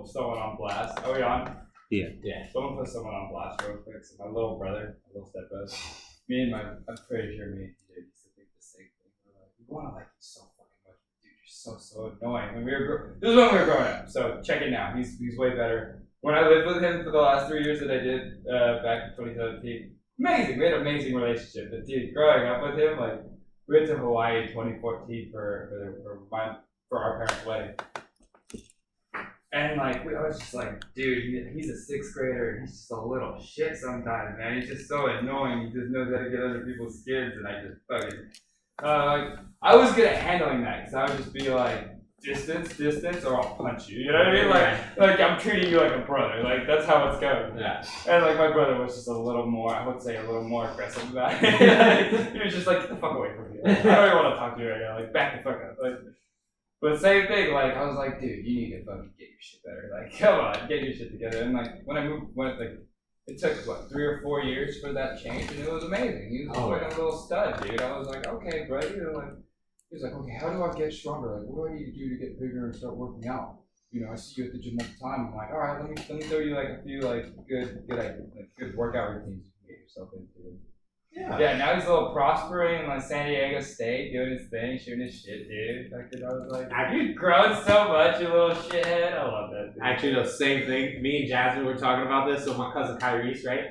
put someone on blast. Are we on? Yeah. Someone put someone on blast real quick. So my little brother, my little stepbrother, I'm pretty sure me and TJ used to think the same thing. We're like, we want to like you so fucking much, dude. You're so annoying. This is when we were growing up. So check it now. He's way better. When I lived with him for the last 3 years that I did back in 2017, amazing. We had an amazing relationship. But dude, growing up with him, like we went to Hawaii in 2014 for our parents' wedding. And like, I was just like, dude, he's a sixth grader, and he's just a little shit sometimes, man. He's just so annoying. He just knows how to get under people's skins, and I just fucking, I was good at handling that, because I would just be like, distance, or I'll punch you. You know what I mean? Like I'm treating you like a brother. Like that's how it's going. Yeah. And like my brother was just a little more, I would say, a little more aggressive about it. He was just like, get the fuck away from me. Like, I don't even want to talk to you right now. Like back the fuck up. Like. But same thing, like, I was like, dude, you need to fucking get your shit better. Like, come on, get your shit together. And, like, when I moved, it took, 3 or 4 years for that change, and it was amazing. He was like a little stud, dude. I was like, okay, bro, he was like, okay, how do I get stronger? Like, what do I need to do to get bigger and start working out? You know, I see you at the gym all the time. I'm like, all right, let me throw you, like, a few, like, good workout routines you can get yourself into. Yeah, now he's a little prospering in like San Diego State, doing his thing, shooting his shit, dude. Like, I was like, you've grown so much, you little shithead. I love that, dude. Actually, the same thing. Me and Jasmine were talking about this. So my cousin Kyrie's, right?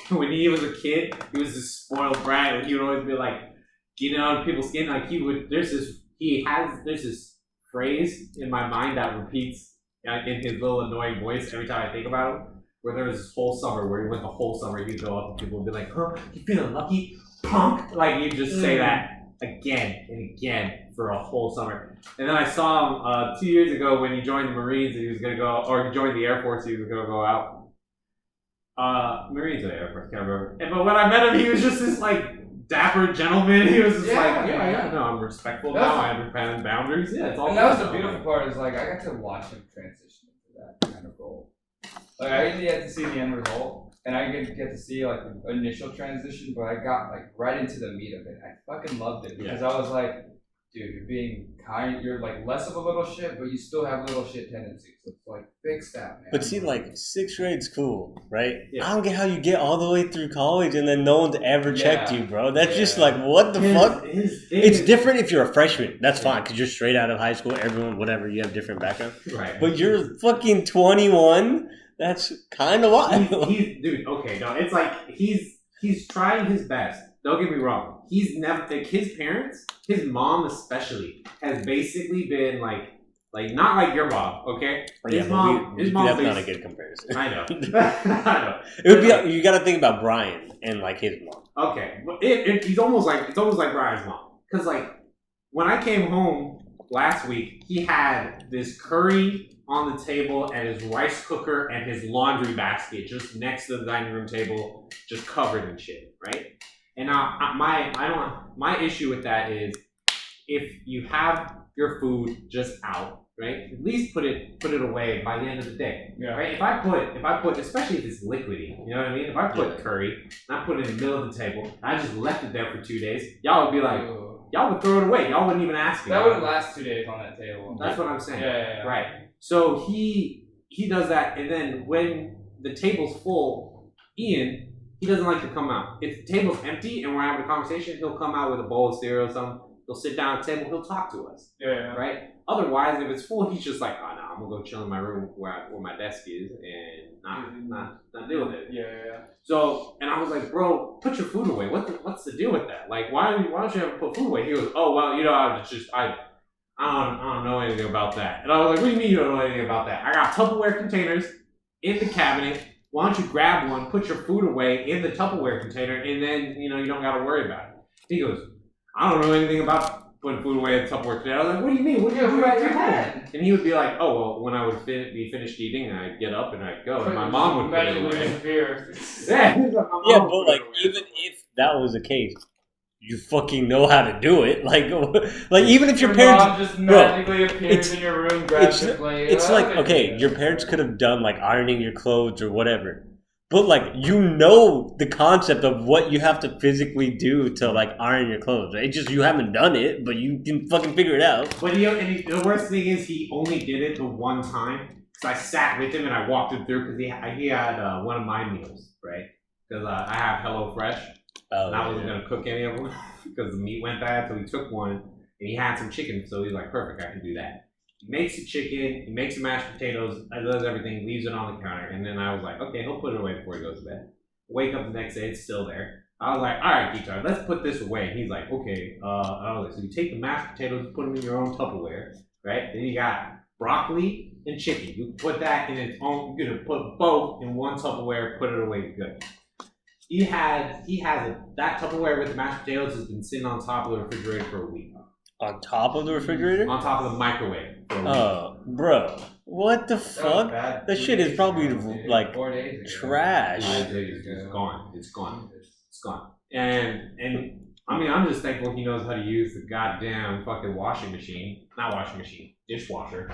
When he was a kid, he was this spoiled brat. He would always be like, getting on people's skin. Like there's this phrase in my mind that repeats in his little annoying voice every time I think about him. Where there was this whole summer where he went the whole summer, he'd go up and people would be like, huh, you feeling lucky? Punk! Like, he'd just say that again and again for a whole summer. And then I saw him 2 years ago when he joined the Marines and he was going to go, or he joined the Air Force, he was going to go out. Marines or the Air Force, can't remember. But when I met him, he was just this, like, dapper gentleman. He was just no, I'm respectful now, I understand boundaries. Yeah, it's all. And that was the beautiful part, is like, I got to watch him transition into that kind of role. Like, I didn't get to see the end result, and I didn't get to see, like, the initial transition, but I got, like, right into the meat of it. I fucking loved it, because I was like, dude, you're being kind, you're, like, less of a little shit, but you still have little shit tendencies. It's, like, fix that, man. But see, like, sixth grade's cool, right? Yeah. I don't get how you get all the way through college and then no one's ever checked you, bro. That's just, like, what the fuck? It's different if you're a freshman. That's fine, because you're straight out of high school. Everyone, whatever, you have different backgrounds. Right. But you're fucking 21. That's kind of wild. Dude, okay, no, it's like he's trying his best. Don't get me wrong. He's never, like, his parents, his mom especially, has basically been like not like your mom, okay? His mom. That's not a good comparison. I know. I know. It would be. You got to think about Brian and like his mom. Okay, but it's almost like Brian's mom, because like when I came home last week, he had this curry on the table and his rice cooker and his laundry basket just next to the dining room table, just covered in shit, right? And now my issue with that is, if you have your food just out, right? At least put it away by the end of the day, right? If I put, especially if it's liquidy, you know what I mean? If I put curry and I put it in the middle of the table, and I just left it there for 2 days, y'all would be like, y'all would throw it away. Y'all wouldn't even ask me. That wouldn't last 2 days on that table. That's what I'm saying. Yeah. Right. So he does that, and then when the table's full, Ian, he doesn't like to come out. If the table's empty and we're having a conversation, he'll come out with a bowl of cereal or something. He'll sit down at the table. He'll talk to us. Yeah. Right. Otherwise, if it's full, he's just like, oh no, I'm gonna go chill in my room where my desk is and not deal with it. Yeah. So, and I was like, bro, put your food away. What's the deal with that? Like, why don't you ever put food away? He goes, oh well, you know, I don't know anything about that. And I was like, what do you mean you don't know anything about that? I got Tupperware containers in the cabinet. Why don't you grab one, put your food away in the Tupperware container, and then, you know, you don't got to worry about it. He goes, I don't know anything about putting food away in the Tupperware container. I was like, what do you mean? What do you do at your home? And he would be like, oh, well, when I would be finished eating, I'd get up and I'd go. And my mom would put it away. Yeah, but like, even if that was the case, you fucking know how to do it. Like even if your parents mom just magically appears in your room, grabs your plate. It's like, okay, your parents could have done like ironing your clothes or whatever, but like, you know the concept of what you have to physically do to like iron your clothes. Right? It's just you haven't done it, but you can fucking figure it out. But the worst thing is he only did it the one time. because I sat with him and I walked him through because he had one of my meals, right? Because I have HelloFresh, and I wasn't gonna cook any of them because the meat went bad. So he took one, and he had some chicken, so he's like, perfect, I can do that. He makes the chicken, he makes the mashed potatoes, does everything, leaves it on the counter, and then I was like, okay, he'll put it away before he goes to bed. Wake up the next day, it's still there. I was like, all right, Guitar, let's put this away. And he's like, okay. I was like, so you take the mashed potatoes, put them in your own Tupperware, right? Then you got broccoli and chicken. You put that in its own. You're gonna put both in one Tupperware, put it away, good. That Tupperware with the mashed potatoes has been sitting on top of the refrigerator for a week. On top of the refrigerator? On top of the microwave for a week. Oh, bro. What the fuck? That shit is probably like 4 days ago. trash. It's gone. It's gone. It's gone. And I mean, I'm just thankful he knows how to use the goddamn fucking washing machine. Not washing machine, dishwasher.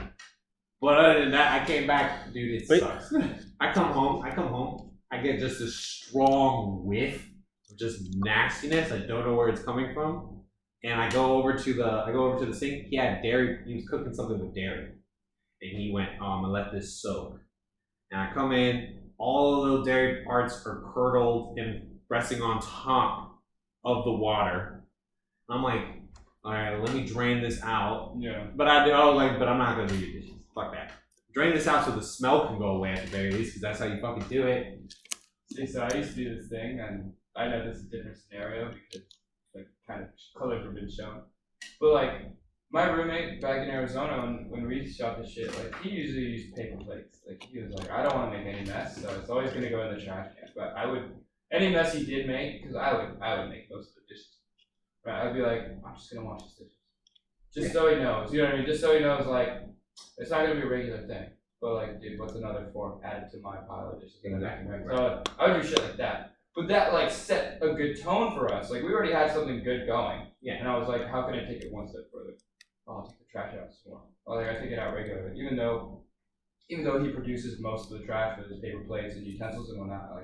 But other than that, I came back, dude, it sucks. I come home, I get just a strong whiff of just nastiness. I don't know where it's coming from. And I go over to the sink. He had dairy, he was cooking something with dairy. And he went, I'm gonna let this soak. And I come in, all the little dairy parts are curdled and resting on top of the water. I'm like, all right, let me drain this out. Yeah. But I was like, but I'm not gonna do your dishes. Fuck that. Drain this out so the smell can go away at the very least, because that's how you fucking do it. See, so I used to do this thing, and I know this is a different scenario because like kind of colors have been shown. But like my roommate back in Arizona, when we shot this shit, like he usually used paper plates. Like he was like, I don't want to make any mess, so it's always gonna go in the trash can. But any mess he did make, because I would make most of the dishes. Right? I'd be like, I'm just gonna wash his dishes, just so he knows. You know what I mean? Just so he knows, like it's not gonna be a regular thing. But like, dude, what's another fork added to my pile of dishes? Exactly. Right? So I would do shit like that. But that like set a good tone for us. Like we already had something good going. Yeah. And I was like, how can I take it one step further? Oh, I'll take the trash out some more. Like I take it out regularly, even though he produces most of the trash with his paper plates and utensils and whatnot.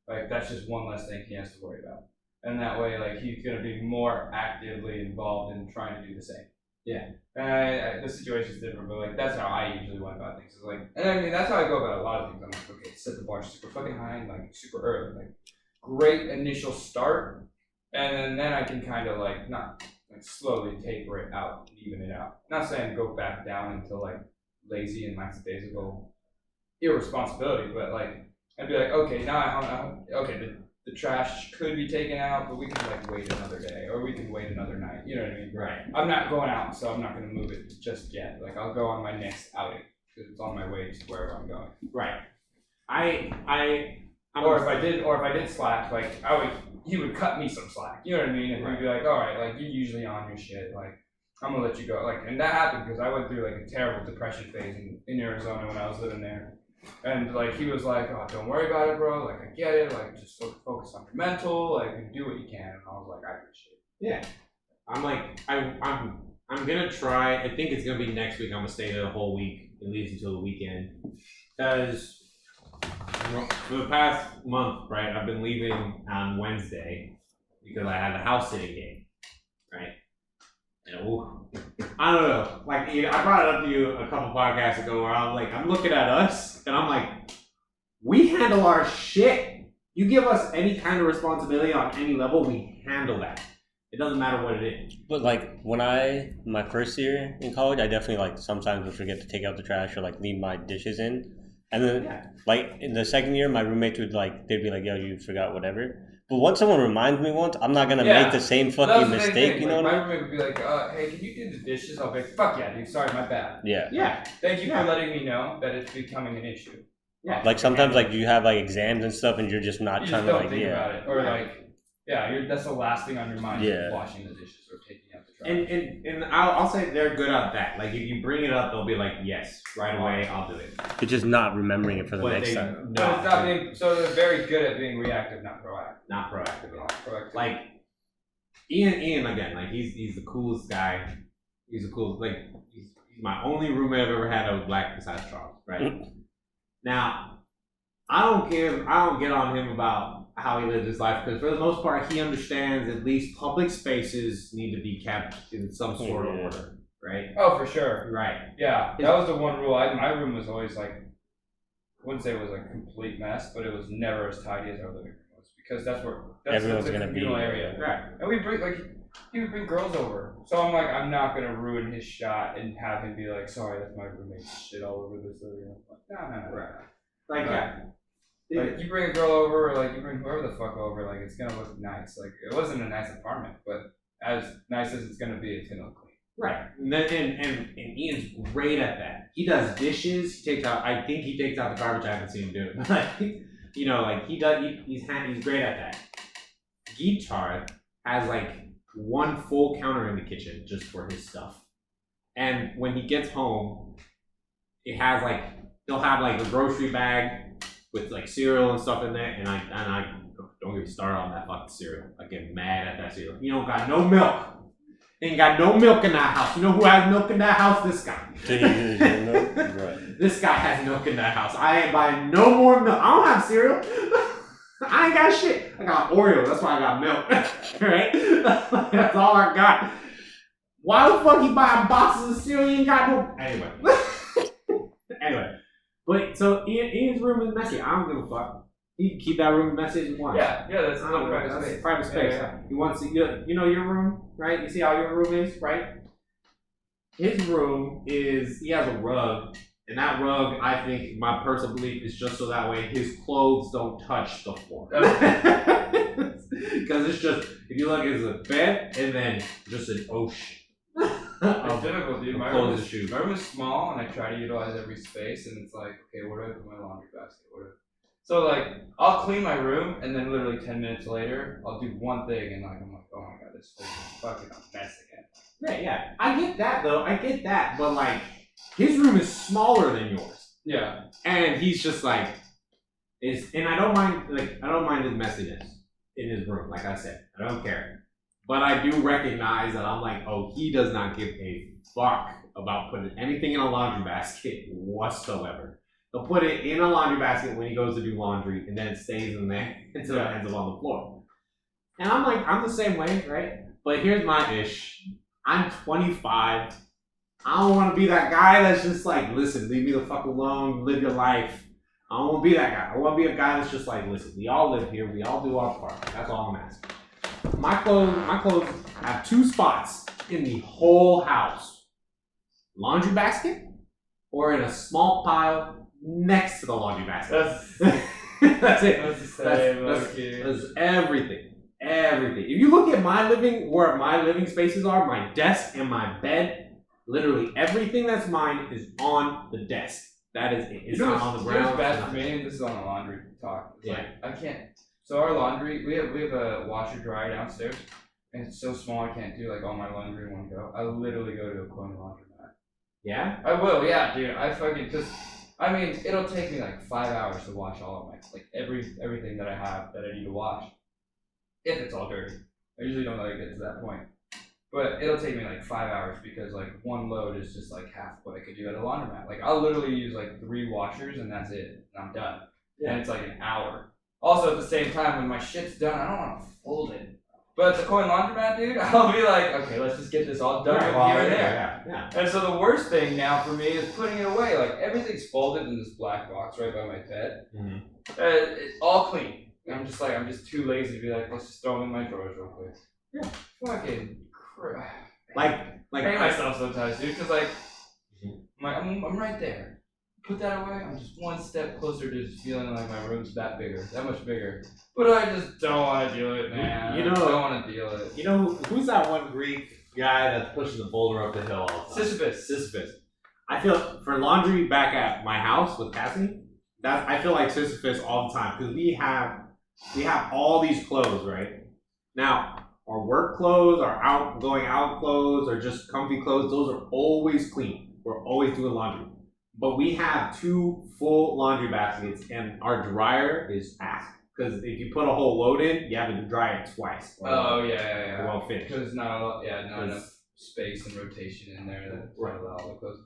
Like that's just one less thing he has to worry about. And that way, like he's gonna be more actively involved in trying to do the same. Yeah. And the situation's different, but like that's how I usually went about things. It's like, and I mean that's how I go about a lot of things. I'm like, okay, set the bar super fucking high and like super early, like great initial start, and then I can kind of like not like slowly taper it out and even it out. Not saying go back down into like lazy and lackadaisical irresponsibility, but like I'd be like, okay, now the trash could be taken out, but we can like wait another day or we can wait another night. You know what I mean? Right. I'm not going out, so I'm not going to move it just yet. Like I'll go on my next outing because it's on my way to wherever I'm going. Right. Or if I did slack, like he would cut me some slack. You know what I mean? And he'd be like, all right, like you're usually on your shit. Like I'm gonna let you go. Like, and that happened because I went through like a terrible depression phase in Arizona when I was living there. And like he was like, oh, don't worry about it, bro. Like I get it. Like just focus on your mental. Like and do what you can. And I was like, I appreciate it. Yeah. I'm like, I'm gonna try. I think it's gonna be next week. I'm gonna stay there the whole week, at least until the weekend, because for the past month, right, I've been leaving on Wednesday because I had a house sitting game, right? And I don't know. Like I brought it up to you a couple podcasts ago, where I'm looking at us, and I'm like, we handle our shit. You give us any kind of responsibility on any level, we handle that. It doesn't matter what it is. But like my first year in college, I definitely like sometimes would forget to take out the trash or like leave my dishes in. And then like in the second year, my roommates would they'd be like, yo, you forgot whatever. But once someone reminds me once, I'm not gonna make the same fucking mistake, you know what I mean? My roommate would be like, hey, can you do the dishes? I'll be like, fuck yeah, dude, sorry, my bad. Yeah. Yeah. Thank you for letting me know that it's becoming an issue. Yeah. Like sometimes like you have like exams and stuff and you're just not trying to think about it. Or like that's the last thing on your mind is washing the dishes or taking out the trash. And I'll say they're good at that. Like if you bring it up, they'll be like, yes, right away, I'll do it. It's just not remembering it for the next time. No, so they're very good at being reactive, not proactive. Not proactive at all. Proactive. Like Ian again, like he's the coolest guy. He's my only roommate I've ever had that was black besides Charles, right? Now, I don't get on him about how he lives his life, because for the most part he understands at least public spaces need to be kept in some sort of order. right? Oh, for sure. Right. Yeah, that was the one rule. My room was always like, I wouldn't say it was a complete mess, but it was never as tidy as our living room was because that's everyone's the gonna be communal area. Right. And he would bring girls over. So I'm like, I'm not gonna ruin his shot and have him be like, sorry, that's my roommate's shit all over this living room. Like, no. Right. Like, yeah. Like, you bring a girl over, or like, you bring whoever the fuck over, like, it's gonna look nice. Like, it wasn't a nice apartment, but as nice as it's gonna be, it's gonna look clean. Right. And Ian's great at that. He does dishes. I think he takes out the garbage. I haven't seen him do it. But, you know, like, he's great at that. Guitar has, like, one full counter in the kitchen just for his stuff. And when he gets home, it has, like, he'll have, like, a grocery bag with, like, cereal and stuff in there. And I don't get me started on that fucking cereal. I get mad at that cereal. You don't got no milk. Ain't got no milk in that house. You know who has milk in that house? This guy. Right. This guy has milk in that house. I ain't buying no more milk. I don't have cereal. I ain't got shit. I got Oreo. That's why I got milk. Right? That's all I got. Why the fuck you buying boxes of cereal? You ain't got no. Anyway. But so Ian's room is messy. I don't give a fuck. He can keep that room messy as you want. Yeah, that's not private space. Private space. Yeah. He wants to, you know your room, right? You see how your room is, right? His room he has a rug, and that rug, I think, my personal belief is just so that way his clothes don't touch the floor. Because it's just, if you look, it's a bed and then just an ocean. It's difficult, dude. My room shoes. is small, and I try to utilize every space, and it's like, okay, where do I put my laundry basket? So, like, I'll clean my room, and then literally 10 minutes later, I'll do one thing, and like, I'm like, oh my god, this place is fucking a mess again. Yeah. I get that, though. But, like, his room is smaller than yours. Yeah. And he's just like, and I don't mind his messiness in his room, like I said. I don't care. But I do recognize that I'm like, oh, he does not give a fuck about putting anything in a laundry basket whatsoever. He'll put it in a laundry basket when he goes to do laundry, and then it stays in there until it ends up on the floor. And I'm like, I'm the same way, right? But here's my ish. I'm 25. I don't want to be that guy that's just like, listen, leave me the fuck alone, live your life. I don't want to be that guy. I want to be a guy that's just like, listen, we all live here, we all do our part. That's all I'm asking. My clothes have two spots in the whole house. Laundry basket or in a small pile next to the laundry basket. That's it. That's everything. Everything. If you look at where my living spaces are, my desk and my bed, literally everything that's mine is on the desk. That is it. It's not on the ground. It's bad for me, and this is on the laundry talk. It's like, I can't. So our laundry, we have a washer dryer downstairs, and it's so small I can't do like all my laundry in one go. I literally go to a coin laundromat. Yeah? I will, yeah, dude. I mean, it'll take me like 5 hours to wash all of my, like everything that I have that I need to wash. If it's all dirty. I usually don't let it get to that point. But it'll take me like 5 hours because like one load is just like half what I could do at a laundromat. Like I'll literally use like 3 washers and that's it. And I'm done. Yeah. And it's like an hour. Also at the same time when my shit's done, I don't want to fold it. But at the coin laundromat, dude, I'll be like, okay, let's just get this all done here and there. Yeah. And so the worst thing now for me is putting it away. Like everything's folded in this black box right by my bed. Mm-hmm. It's all clean. And I'm just too lazy to be like, let's just throw them in my drawers real quick. Yeah. Fucking crap. Like I hate myself sometimes, dude, because like, I'm right there. Put that away, I'm just one step closer to just feeling like my room's that much bigger. But I just don't want to deal it, man. I don't want to deal it. You know, who's that one Greek guy that's pushing the boulder up the hill all the time? Sisyphus. I feel, for laundry back at my house with Cassie, I feel like Sisyphus all the time, because we have all these clothes, right? Now, our work clothes, our going out clothes, or just comfy clothes, those are always clean. We're always doing laundry. But we have 2 full laundry baskets, and our dryer is ass. Because if you put a whole load in, you have to dry it twice. Oh, yeah. It won't fit. Because not enough space and rotation in there to allow all the clothes.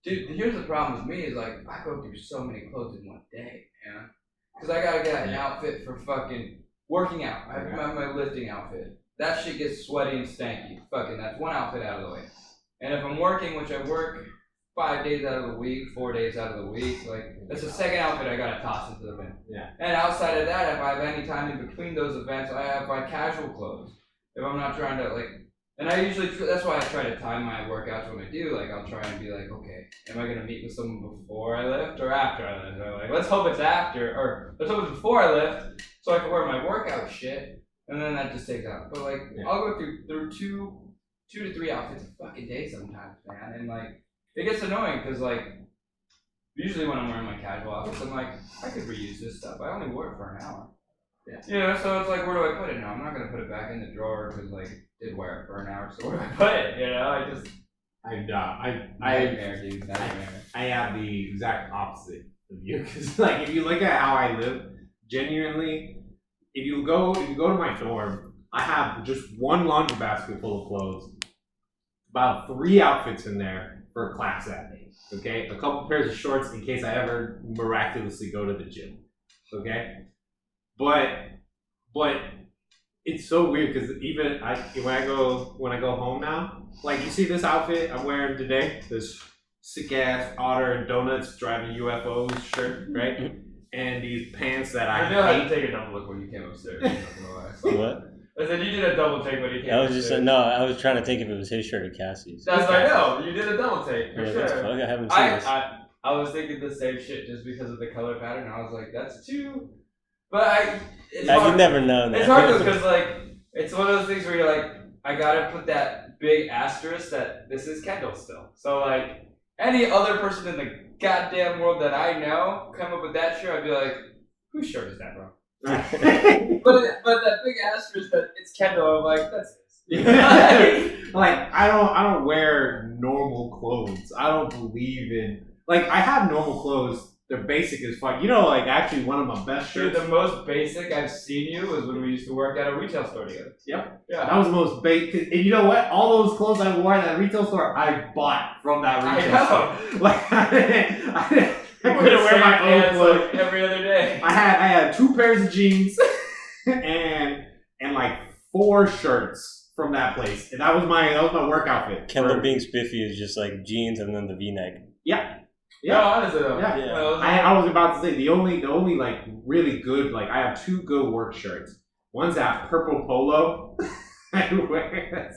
Dude, here's the problem with me is like, I go through so many clothes in one day, you know? Because I gotta get an outfit for fucking working out. I have my lifting outfit. That shit gets sweaty and stanky. Fucking, that's one outfit out of the way. And if I'm working, which I work 5 days out of the week, 4 days out of the week, like that's the second outfit I gotta toss into the bin. Yeah. And outside of that, if I have any time in between those events, I have my casual clothes. If I'm not trying to like, and I usually, that's why I try to time my workouts when I do. Like I'll try and be like, okay, am I gonna meet with someone before I lift or after I lift? Or like, let's hope it's after, or let's hope it's before I lift, so I can wear my workout shit, and then that just takes out. But like, I'll go through two to three outfits a fucking day sometimes, man, and like. It gets annoying because, like, usually when I'm wearing my casual outfits, I'm like, I could reuse this stuff. I only wore it for an hour. Yeah. You know, so it's like, where do I put it now? I'm not going to put it back in the drawer because, like, I did wear it for an hour, so where do I put it? You know, Nightmare, dude. Nightmare. I have the exact opposite of you because, like, if you look at how I live, genuinely, if you go to my dorm, I have just one laundry basket full of clothes, about 3 outfits in there. For class that day, okay? A couple pairs of shorts in case I ever miraculously go to the gym, okay? But it's so weird because even when I go home now, like you see this outfit I'm wearing today, this sick ass Otter and Donuts driving UFOs shirt, right? And these pants that I know how to take a double look when you came upstairs. What? I said you did a double take when you came. I was trying to think if it was his shirt or Cassie's. That's what I know. You did a double take for sure. Fuck, I haven't seen this. I was thinking the same shit just because of the color pattern. I was like, that's too. But you never know. It's hard because like it's one of those things where you're like, I gotta put that big asterisk that this is Kendall still. So like any other person in the goddamn world that I know come up with that shirt, I'd be like, whose shirt is that, bro? but that big asterisk that it's Kendall, I'm like, that's his. Like I don't wear normal clothes. I don't believe in like I have normal clothes. They're basic as fuck. You know, like actually one of my best shirts. Dude, the most basic I've seen you was when we used to work at a retail store together. Yep. Yeah. That was the most basic. And you know what? All those clothes I wore at that retail store, I bought from that retail store. Like I couldn't wear my own clothes like every other day. I had 2 pairs of jeans and like 4 shirts from that place, and that was my work outfit. Kendall being spiffy is just like jeans and then the V-neck. Yeah. Yeah, honestly though. Yeah. I was about to say the only like really good, like I have 2 good work shirts. One's that purple polo. I wear.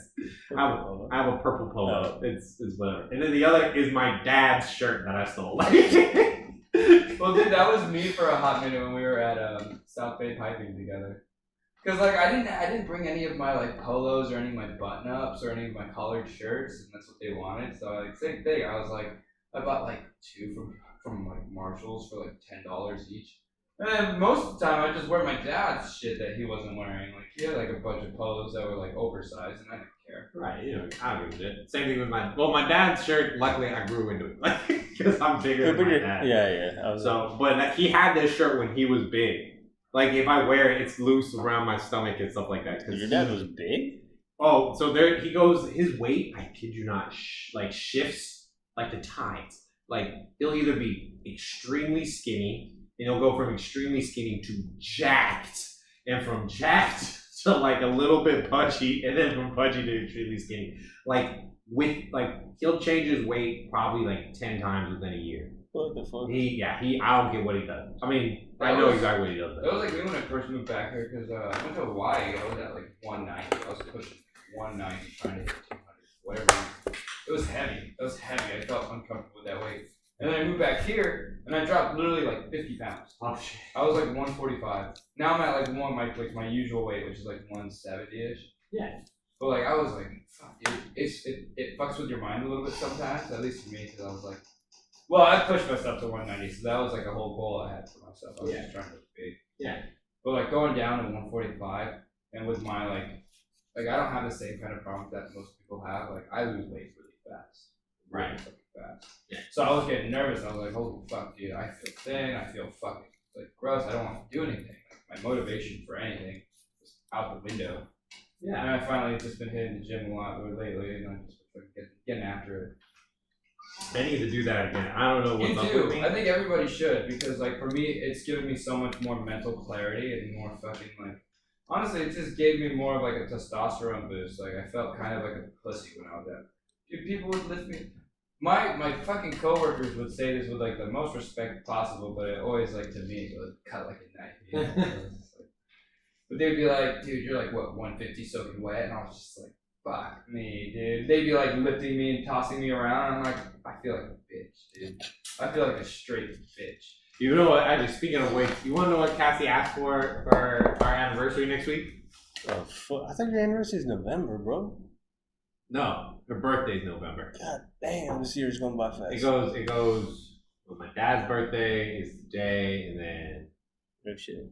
I have a purple polo. It's whatever. And then the other is my dad's shirt that I stole. Well, dude, that was me for a hot minute when we were at South Bay piping together. Cause like I didn't bring any of my like polos or any of my button ups or any of my collared shirts, and that's what they wanted. So like same thing. I was like, I bought like 2 from like Marshalls for like $10 each. And then most of the time I just wear my dad's shit that he wasn't wearing. Like he had like a bunch of polos that were like oversized, and I didn't care. Right, you know, I don't give a shit. Same thing with my dad's shirt. Luckily, I grew into it, like because I'm bigger than my dad. Yeah. But he had this shirt when he was big. Like if I wear it, it's loose around my stomach and stuff like that. Your dad was big. Oh, so there he goes. His weight, I kid you not, like shifts like the tides. Like he'll either be extremely skinny. And he'll go from extremely skinny to jacked, and from jacked to like a little bit pudgy, and then from pudgy to extremely skinny. He'll change his weight probably like 10 times within a year. What the fuck? I don't get what he does. I mean, I know exactly what he does. That was like me when I first moved back here because I went to Hawaii. I was at like 190. I was pushing 190, trying to hit 200, whatever. It was heavy. I felt uncomfortable with that weight. And then I moved back here, and I dropped literally like 50 pounds. Oh shit! I was like 145. Now I'm at like my usual weight, which is like 170-ish. Yeah. But like I was like, fuck, dude, it fucks with your mind a little bit sometimes. At least for me, because I was like, well, I pushed myself to 190, so that was like a whole goal I had for myself. I was just trying to look big. Yeah. But like going down to 145, and with my like I don't have the same kind of problems that most people have. Like I lose weight really fast. Right. Really fucking fast. Yeah. So I was getting nervous. I was like, holy fuck, dude, I feel thin. I feel fucking like gross. I don't want to do anything. Like, my motivation for anything was out the window. Yeah. And I finally just been hitting the gym a lot lately, and I'm just getting after it. I need to do that again. I don't know what's up with me. I think everybody should, because like for me, it's given me so much more mental clarity and more fucking like. Honestly, it just gave me more of like a testosterone boost. Like I felt kind of like a pussy when I was at Dude, people would lift me. My fucking coworkers would say this with like the most respect possible, but it always like to me it would cut like a knife. You know? But they'd be like, dude, you're like what 150 soaking wet, and I was just like, fuck me, dude. They'd be like lifting me and tossing me around. And I'm like, I feel like a bitch, dude. I feel like a straight bitch. You know what? Actually, speaking of which, you want to know what Cassie asked for our anniversary next week? Oh, I thought your anniversary is November, bro. No, her birthday's November. God damn, this year's going by fast. It goes. Well, my dad's birthday is today, and then no shit.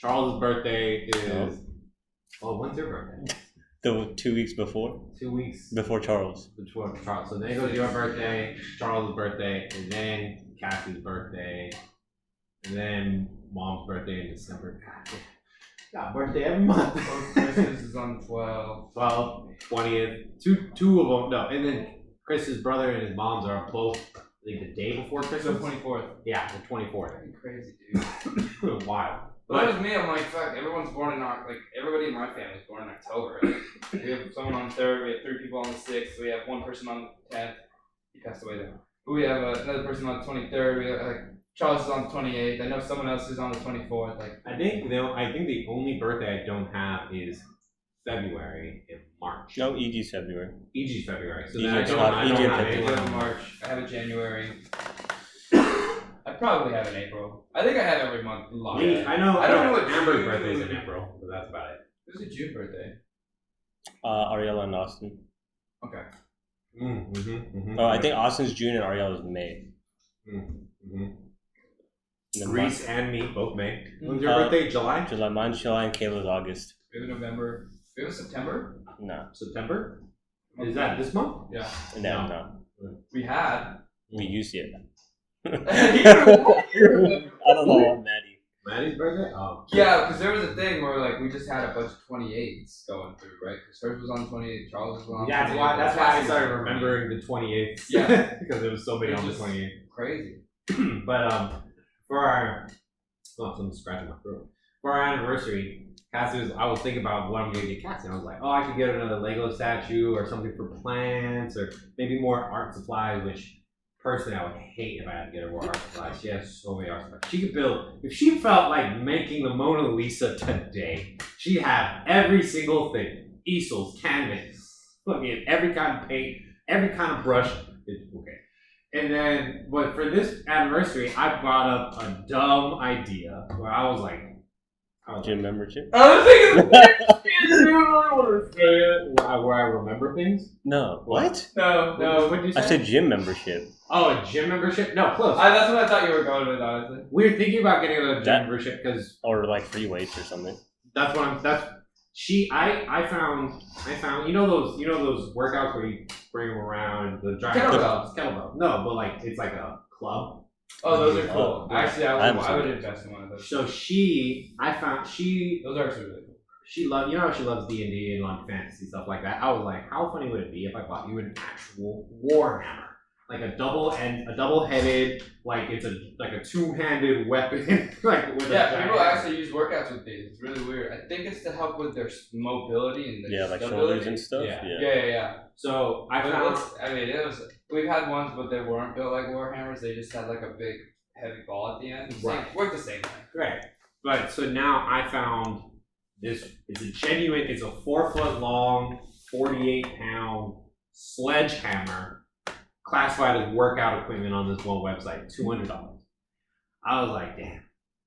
Charles's birthday is. Oh, when's your birthday? The 2 weeks before. 2 weeks before Charles. Before Charles. So then goes your birthday, Charles' birthday, and then Cassie's birthday, and then Mom's birthday in December. Got birthday every month. Christmas is on 12th. 20th. Two of them. No, and then Chris's brother and his mom's are both. I think the day before Christmas. The 24th. Yeah, the 24th. That'd be crazy, dude. Wild. But it was me. I'm like, fuck. Everyone's born in everybody in my family is born in October. Like, we have someone on the 3rd. We have 3 people on the 6th. We have 1 person on the 10th. He passed away though. But we have another person on the 23rd. We have Charles is on the 28th. I know someone else is on the 24th. Like, I think the only birthday I don't have is February and March. No, EG's February. EG's February. So EG then I don't have I anyone. have March. I have a January. I probably have an April. I think I have every month. I know. I don't know what Amber's June birthday is is. in April, but that's about it. Who's a June birthday? Ariella and Austin. Okay. Oh, I think Austin's June and Ariella's May. Reese and me both May. When's your birthday? July? July. Mine's July and Kayla's August. We have November. We have September. No. September? Is that this month? Yeah. No. We had. We used it. I I don't know what Maddie. Maddie's birthday? Oh. Yeah, because there was a thing where like we just had a bunch of 28s going through, right? Because hers was on 28, Charles was on. Yeah, that's why I started remembering the 28th. Yeah, because there was so many on the 28th. Crazy. But for our, someone's scratching my throat. For our anniversary, I was thinking about what I'm gonna get Cassie. I was like, oh, I could get another Lego statue or something for plants, or maybe more art supplies. Which personally, I would hate if I had to get her more art supplies. She has so many art supplies. She could build. If she felt like making the Mona Lisa today, she'd have every single thing: easels, canvas, fucking every kind of paint, every kind of brush. Okay. And then, but for this anniversary, I brought up a dumb idea where I was like, Gym membership? I was thinking where I remember things? No. What? No. What did you say? I said gym membership. Oh, a gym membership? No, close. That's what I thought you were going with, honestly. We were thinking about getting a gym membership because or like free weights or something. I found you know those workouts where you bring them around the kettlebells. No, but like it's like a club. Oh, those are cool. Oh, Actually, I would invest in one of those. So those are actually really cool. She loves D&D and like fantasy stuff like that. I was like, how funny would it be if I bought you an actual warhammer, like a double-headed, like it's a two-handed weapon, like with people actually use workouts with these. It's really weird. I think it's to help with their mobility and their like stability. shoulders and stuff. Yeah. So we've had ones, but they weren't built like warhammers. They just had like a big heavy ball at the end. Right. Worked the same way. Right. But so now I found this. It's a 4 foot long, 48-pound sledgehammer, classified as workout equipment on this one website. $200. I was like, damn.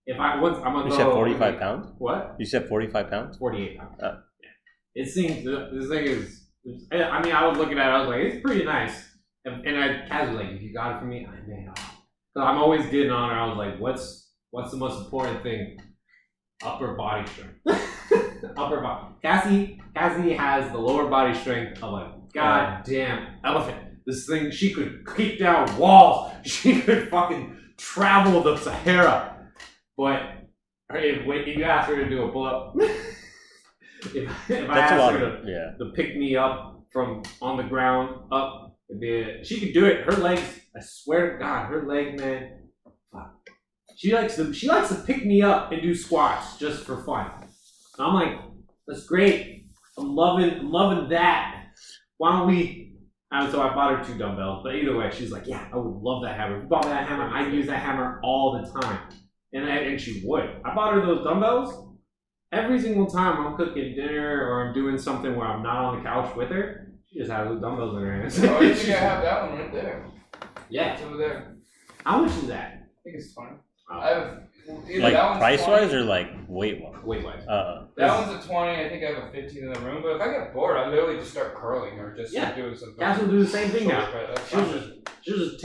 If I'm gonna. You said 45 pounds. What? You said 45 pounds. 48 pounds. Oh. Yeah. It seems this thing is. I mean, I was looking at it. I was like, it's pretty nice. And Kaz was like, if you got it for me, I may not. So I'm always getting on her. I was like, what's the most important thing? Upper body strength. Upper body. Cassie has the lower body strength of a goddamn elephant. This thing, she could kick down walls. She could fucking travel the Sahara. But if you ask her to do a pull-up, if I ask her to pick me up from on the ground up, she could do it. Her legs, I swear to God, her leg, man. Fuck. She likes to pick me up and do squats just for fun. And I'm like, that's great. I'm loving that. why don't we? And so I bought her 2 dumbbells. But either way, she's like, yeah, I would love that hammer. If you bought me that hammer, I'd use that hammer all the time. And she would. I bought her those dumbbells. Every single time I'm cooking dinner or I'm doing something where I'm not on the couch with her, she just has those dumbbells in her hands. Oh, you think I have that one right there? Yeah. It's over there. How much is that? I think it's 20. Oh. I have either Like that one's price 20, wise or like weight wise? Weight wise. That one's a 20. I think I have a 15 in the room. But if I get bored, I literally just start curling or just doing something. Guys will do the same thing now. Shoulder She'll just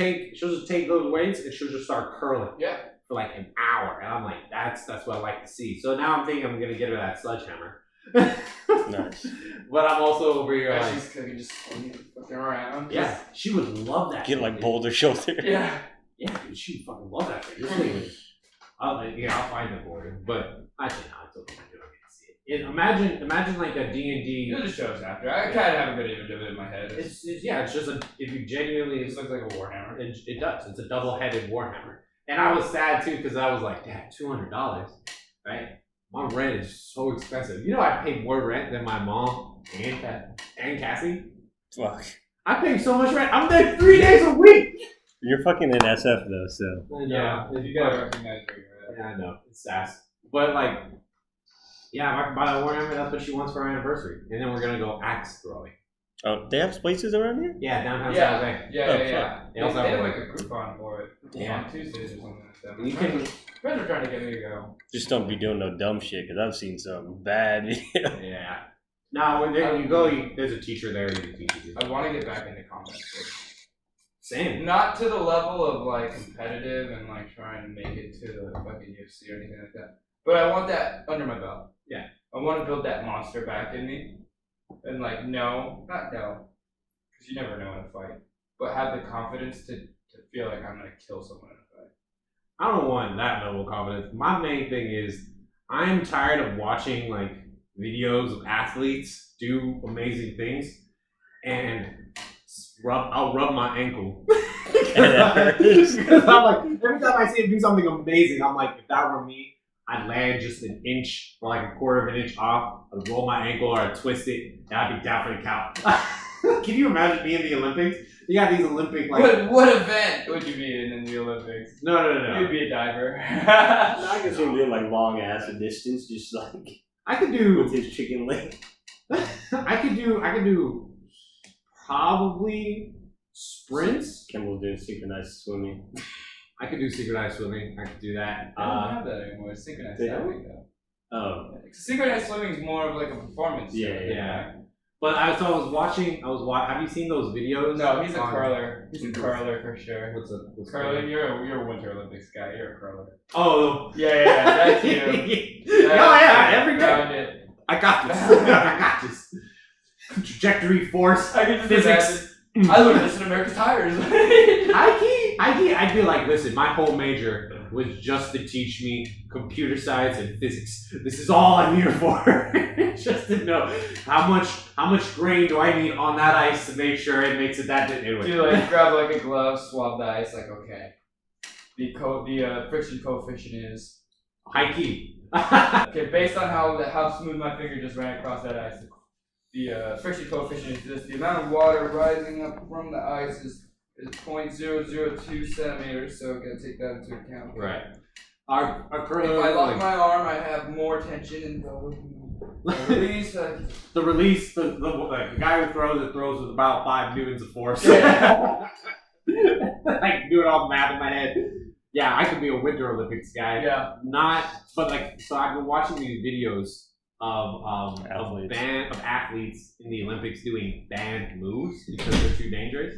take those weights and she'll just start curling. Yeah. For like an hour, and I'm like, that's what I like to see. So now I'm thinking I'm gonna get her that sledgehammer. Nice. But I'm also over here Yeah, like, she's cooking, just fucking around. yeah, she would love that. Get like thing. boulder shoulder. Yeah. Yeah, dude, she would fucking love that thing. This thing is, I'll find it for her. But actually, no, it's okay. You don't get to see it. Imagine like a D&D. You'll just show us after. I kind of have a good image of it in my head. It's just if you genuinely, It just looks like a warhammer. it does. It's a double-headed warhammer. And I was sad too because I was like, Dad, $200, right? My rent is so expensive. You know, I pay more rent than my mom and Cassie. Fuck. I pay so much rent. I'm there 3 days a week. You're fucking in SF though, so. Yeah, you gotta recognize where you're at. Yeah, I know. It's sass. But like, yeah, if I can buy a Warhammer, that's what she wants for our anniversary. And then we're gonna go axe throwing. Oh, they have places around here? Yeah, downtown San Jose. Yeah. They also They have have one. like a Groupon for it. Yeah. On Tuesdays or something like that. You can. Friends are trying to get me to go. Just don't be doing no dumb shit, because I've seen some bad videos. Yeah. Now, when you go, there's a teacher there who teaches you. I want to get back into combat sports. Same. Not to the level of like competitive and like trying to make it to the fucking UFC or anything like that. But I want that under my belt. Yeah. I want to build that monster back in me. And like, not know. Because you never know in a fight. But have the confidence to feel like I'm going to kill someone in a fight. I don't want that level of confidence. My main thing is I'm tired of watching like videos of athletes do amazing things and I'll rub my ankle. Because I'm like, every time I see him do something amazing, I'm like, if that were me, I'd land just an inch or like a quarter of an inch off, I'd roll my ankle or I'd twist it, and I'd be down for the count. Can you imagine being in the Olympics? You got these Olympic like What event would you be in the Olympics? No. You'd be a diver. I can see him doing like long ass distance, just like I could do with his chicken leg. I could do probably sprints. Kimball's doing synchronized swimming. I could do synchronized swimming. I could do that. I don't have that anymore. It's synchronized They don't? diving though. Oh. Synchronized swimming is more of like a performance. Yeah. But I was watching. Have you seen those videos? No, he's a curler. He's a curler for sure. What's Curling? You're a Winter Olympics guy. You're a curler. Oh. Yeah. That's you. Every day. Found it. I got this. I got this. Trajectory, force, I can just physics. imagine. I learned this in American Tires. I feel like, listen, my whole major was just to teach me computer science and physics. This is all I'm here for. Just to know how much grain do I need on that ice to make sure it makes it that anyway. You like grab like a glove, swab the ice, like okay. The friction coefficient is high key. okay, based on how smooth my finger just ran across that ice. The friction coefficient is this. The amount of water rising up from the ice is 0.002 centimeters, so I'm gonna take that into account. Right. If I lock my arm, I have more tension and release. The release, the guy who throws with about 5 newtons of force. Yeah. I can do it all math in my head. Yeah, I could be a Winter Olympics guy. Yeah. So I've been watching these videos of athletes in the Olympics doing banned moves because they're too dangerous.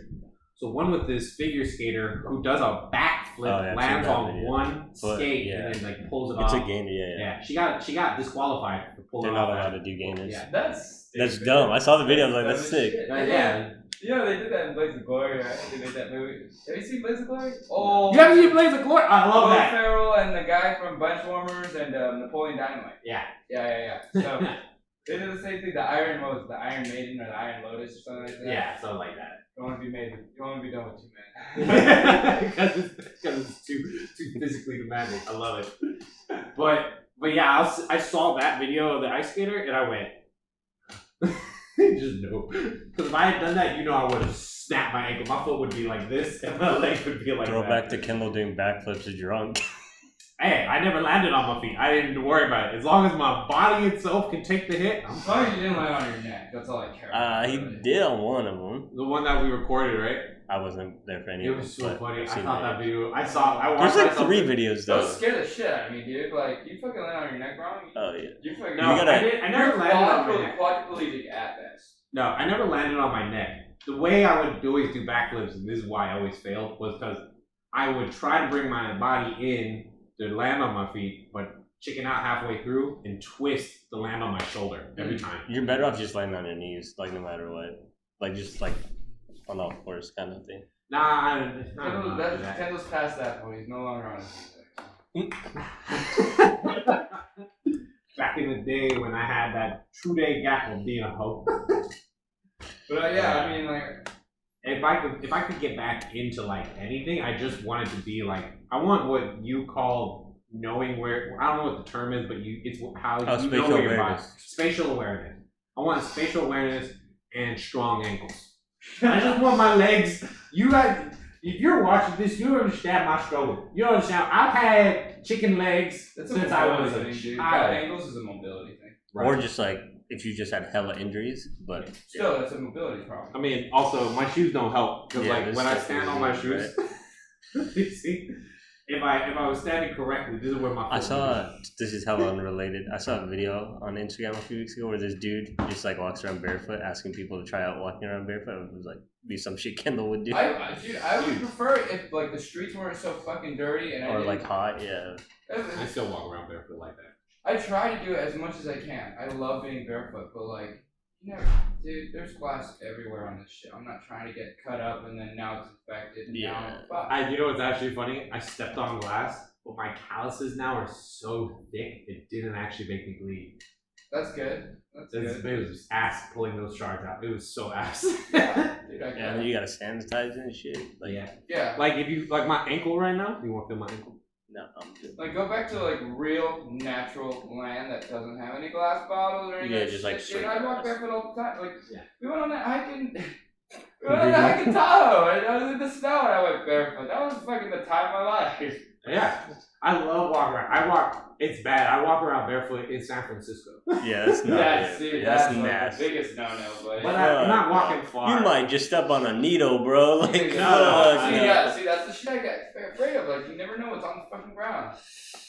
So one with this figure skater who does a backflip, lands on one skate, and then like pulls it off. It's a gainer, yeah. She got disqualified for pulling They're off. not allowed to do gainers. Yeah. That's dumb. I saw the video. I was like, that's sick. Yeah. Yeah, they did that in Blaze of Glory, right? They made that movie. Have you seen Blaze of Glory? Oh, You haven't seen Blaze of Glory? I love Will that. Ferrell and the guy from Benchwarmers and Napoleon Dynamite. Yeah. So they did the same thing. The Iron Maiden or the Iron Lotus or something like that. Yeah, something like that. You want to be done with 2 men. Because it's too physically demanding. I love it. But yeah, I saw that video of the ice skater and I went. Just no. Because if I had done that, I would have snapped my ankle. My foot would be like this, and my leg would be like Throw that. back to Kendall doing backflips drunk. Hey, I never landed on my feet. I didn't worry about it. As long as my body itself can take the hit, I'm As long as fine. you didn't land on your neck, that's all I care about. He did on one of them. The one that we recorded, right? I wasn't there for any It of them. was so funny. I I've seen thought that videos. video. I watched There's like myself- 3 videos Those though. scare the shit out of me, dude. Like, you fucking land on your neck wrong. Oh yeah. You fucking. No, You gotta- I never landed on my neck. Quadriplegic at best. No, I never landed on my neck. The way I would always do backflips, and this is why I always failed, was because I would try to bring my body in to land on my feet, but chicken out halfway through and twist to land on my shoulder every time. You're better off just landing on your knees, like no matter what. Like just like on all fours kind of thing. Nah, I don't know how to do that. Kendall's past that point. He's no longer on his Back in the day when I had that 2-day gap of being a hoe. But yeah, I mean, like, If I could get back into like anything, I just wanted to be like, I want what you call knowing where, I don't know what the term is, but it's how you know spatial where your body. awareness. Spatial awareness. I want spatial awareness and strong ankles. I just want my legs. You guys, if you're watching this, you understand my struggle. You understand? I've had chicken legs that's a since I was mobility a thing, dude. child. Bad angles is a mobility thing. Or just like if you just had hella injuries, but Still, that's a mobility problem. I mean, also my shoes don't help because Yeah, like this when I stuff stand is on my weird, shoes, you see, if I was standing correctly, this is where my. I foot saw, would be. this is hella unrelated. I saw a video on Instagram a few weeks ago where this dude just like walks around barefoot, asking people to try out walking around barefoot. It was like be some shit Kendall would do, Dude, I would prefer if like the streets weren't so fucking dirty and I or didn't- like hot. Yeah, I still walk around barefoot like that. I try to do it as much as I can. I love being barefoot, but like, dude, there's glass everywhere on this shit. I'm not trying to get cut up and then now it's infected. And Yeah. now, fuck. You know what's actually funny? I stepped on glass, but my calluses now are so thick it didn't actually make me bleed. That's good. That's good. It was ass pulling those shards out. It was so ass. Dude, I yeah. get And then it. you gotta sanitize and shit. Like, Yeah. Like if you like my ankle right now, you want to feel my ankle? no, I'm good. Like go back to like real natural land that doesn't have any glass bottles or anything. Yeah, just, like, Dude, straight I walk glass. barefoot all the time. Like Yeah. we went on that hiking. We went on that hike in Tahoe, and I was in the snow and I went barefoot. That was fucking the time of my life. Yeah, I love walking around. It's bad. I walk around barefoot in San Francisco. Yeah, that's not. That's yeah, dude, that's that's like nasty. the biggest no-no, buddy. But I'm not walking far. You might just step on a needle, bro. Like, See, no, fuck, see, no. yeah, see, that's the shit I get afraid of. Like, you never know what's on the fucking ground.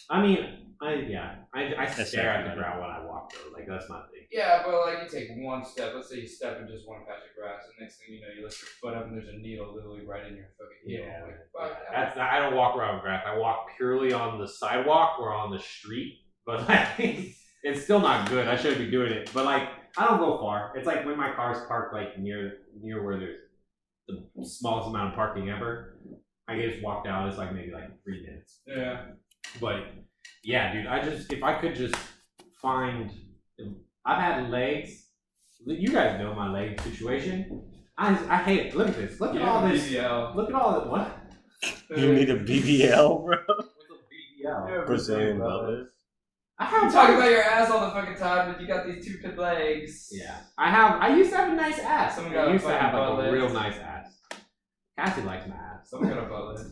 I mean, I That's stare at the not ground when I walk though. Like that's my thing. Yeah, but like, you take one step. Let's say you step in just one patch of grass, and next thing you know, you lift your foot up, and there's a needle literally right in your fucking heel. Yeah, Like, fuck that. That's I don't walk around grass. I walk purely on the sidewalk or on the street. But like, it's still not good. I shouldn't be doing it. But like, I don't go far. It's like when my car's parked like near where there's the smallest amount of parking ever. I can just walk down. It's like maybe like 3 minutes. Yeah. But yeah, dude, if I could just find, I've had legs. You guys know my leg situation. I hate it. Look at this. Look at all this. BBL. Look at all that. What? You need a BBL, bro. What's a BBL? Brazilian butt lift. I'm talking about your ass all the fucking time, but you got these two good legs. Yeah. I used to have a nice ass. Someone got I a used to have fucking like butt a real lift. nice ass. Cassie likes my ass. Someone got a butt lift.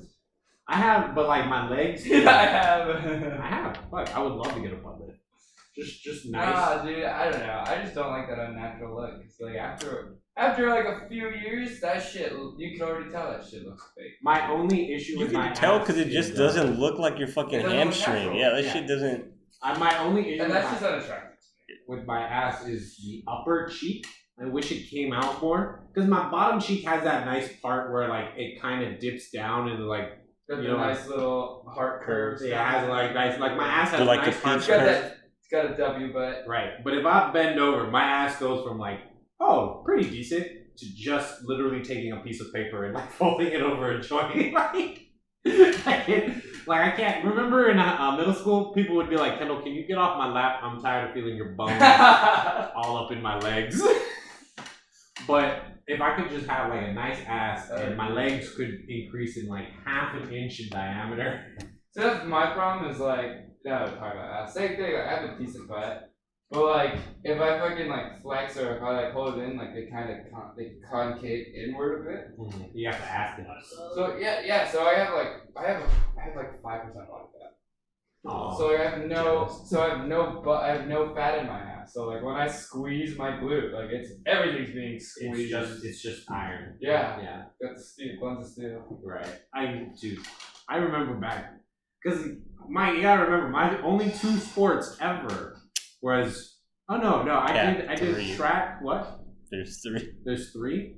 I have, but like my legs. Yeah, I have. I have. Fuck, I would love to get a butt lift. Just nice. Nah, dude, I don't know. I just don't like that unnatural look. It's like after like a few years, that shit, you can already tell that shit looks fake. My only issue You with my can tell ass because it just is, doesn't look like your fucking It doesn't look hamstring. natural. Yeah, that Yeah. shit doesn't. my only issue And with that's my, just unattractive. with my ass is the upper cheek. I wish it came out more because my bottom cheek has that nice part where like it kind of dips down and like Got you the know, nice little heart curves. yeah, it has like nice like my ass has Do like nice the heart peach It's got curves. that. It's got a W butt. Right, but if I bend over, my ass goes from like, oh, pretty decent, to just literally taking a piece of paper and like folding it over a joint. I can't. Remember in middle school, people would be like, Kendall, can you get off my lap? I'm tired of feeling your bones all up in my legs. But if I could just have like a nice ass and my legs could increase in like half an inch in diameter. So that's my problem is like, no, talk about ass. Same thing, like, I have a decent butt. But like, if I fucking like flex or if I like hold it in, like they kind of they concave inward a bit. Mm-hmm. You have to ask them. So yeah. So I have like 5% body fat. Oh, so I have no fat in my ass. So like when I squeeze my glute, like everything's being squeezed. It's just iron. Yeah. Got the steel, buns of steel. Right. I remember back because you gotta remember my only 2 sports ever was I did track. What? There's 3. There's 3.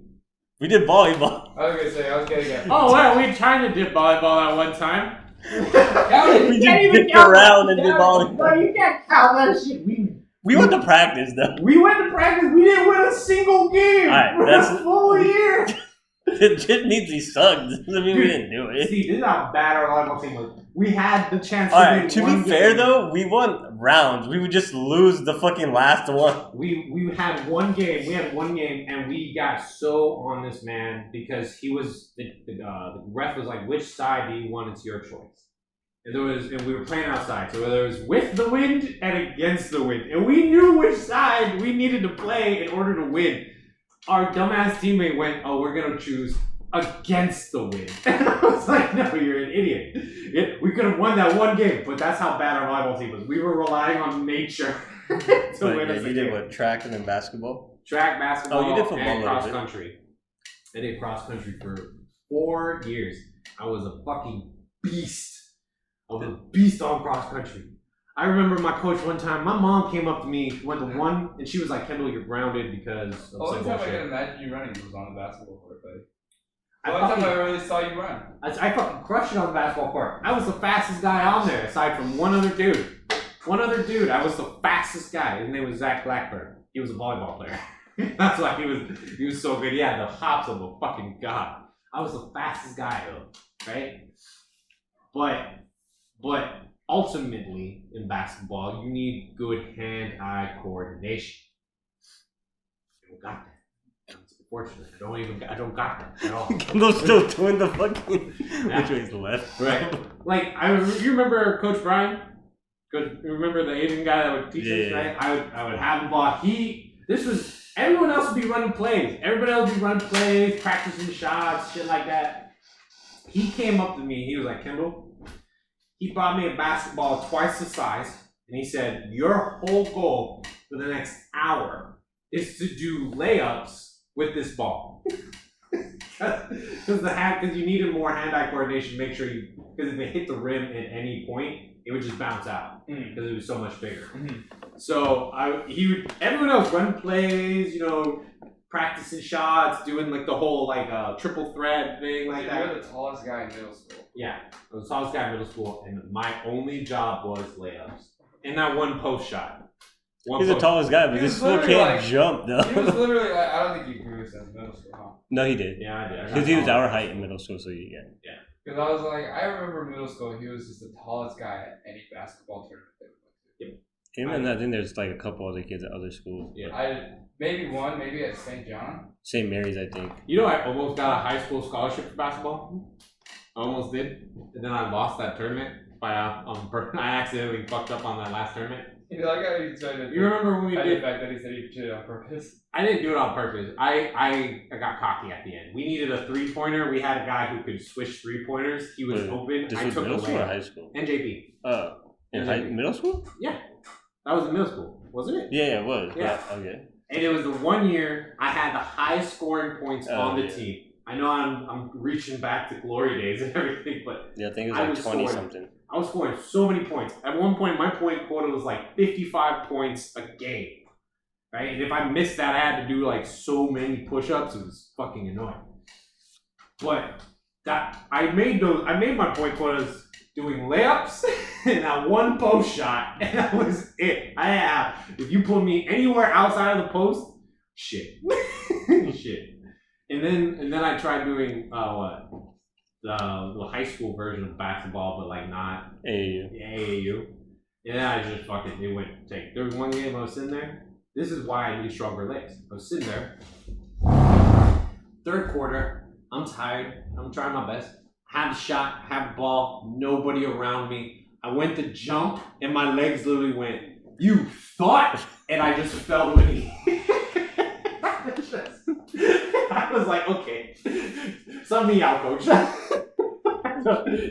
We did volleyball. I was gonna say I was getting it. Oh well, we kind of did volleyball at one time. We just dipped around and did volleyball. No, you can't count that shit. We went to practice though. We went to practice. We didn't win a single game for a full year. It just means he sucked. Doesn't mean we didn't do it. See, this is how bad our volleyball team was. We had the chance to win. To be fair though, we won rounds. We would just lose the fucking last one. We had one game. We had one game, and we got so on this man because he was the ref was like, "Which side do you want? It's your choice." And we were playing outside, so there was with the wind and against the wind, and we knew which side we needed to play in order to win. Our dumbass teammate went, "Oh, we're gonna choose against the wind." And I was like, "No, you're an idiot. We could have won that one game, but that's how bad our volleyball team was. We were relying on nature to win us a You game." did what? Track and then basketball? Track, basketball, you did football and a little cross bit. country. I did cross country for 4 years. I was a fucking beast. I was a beast on cross country. I remember my coach one time, my mom came up to me, went to one, and she was like, "Kendall, you're grounded because of Only some time I bullshit." could imagine you running was on the basketball court, buddy. I The only time I fucking, really saw you run. I fucking crushed it on the basketball court. I was the fastest guy on there, aside from one other dude. I was the fastest guy. His name was Zach Blackburn. He was a volleyball player. That's why he was so good. He had the hops of a fucking god. I was the fastest guy though, right? But ultimately in basketball, you need good hand-eye coordination. I don't got that. It's unfortunate. I don't got that at all. Kendall's still doing the fucking. Which way's the left? Right. Like you remember Coach Brian? You remember the Asian guy that would teach us, right? I would have him block. Everyone else would be running plays. Everybody else would be running plays, practicing shots, shit like that. He came up to me. He was like, "Kendall," he brought me a basketball twice the size, and he said, "Your whole goal for the next hour is to do layups with this ball." Because you needed more hand-eye coordination. Make sure because if it hit the rim at any point, it would just bounce out because it was so much bigger. Mm-hmm. So everyone else run plays, practicing shots, doing like the whole triple thread thing like that. You're the tallest guy in middle school. Yeah, I was the tallest guy in middle school, and my only job was layups and that one post shot. He's the tallest guy, but this fool can't jump though. He was literally like, I don't think you grew since middle school, huh? No, he did. Yeah, I did. Because he was our height in middle school, so yeah. Because I was like, I remember middle school, he was just the tallest guy at any basketball tournament they went to. Him and I think there's like a couple other kids at other schools. Yeah. Maybe at St. John. St. Mary's, I think. I almost got a high school scholarship for basketball. I almost did, and then I lost that tournament by I accidentally fucked up on that last tournament. You like how he tried to. You remember when we did? The fact that he said he did it on purpose. I didn't do it on purpose. I got cocky at the end. We needed a 3-pointer. We had a guy who could swish 3-pointers. He was open. This I was took middle school or away. high school? NJP. Oh, middle school? Yeah, that was in middle school, wasn't it? Yeah, it was. Yeah. Okay. And it was the one year I had the highest scoring points on the yeah. team. I know I'm reaching back to glory days and everything, but yeah, I think it was like 20 something. I was scoring so many points. At one point, my point quota was like 55 points a game, right? And if I missed that, I had to do like so many push-ups. It was fucking annoying. But I made my point quotas doing layups and that one post shot, and that was it. If you put me anywhere outside of the post, shit. And then I tried doing the high school version of basketball, but like not AAU. And then I just it went take. There was one game I was sitting there. This is why I need stronger legs. I was sitting there. Third quarter, I'm tired. I'm trying my best. Have the shot, have the ball, nobody around me. I went to jump, and my legs literally went You thought, and I just fell to a knee. I was like, okay, sub me out, coach.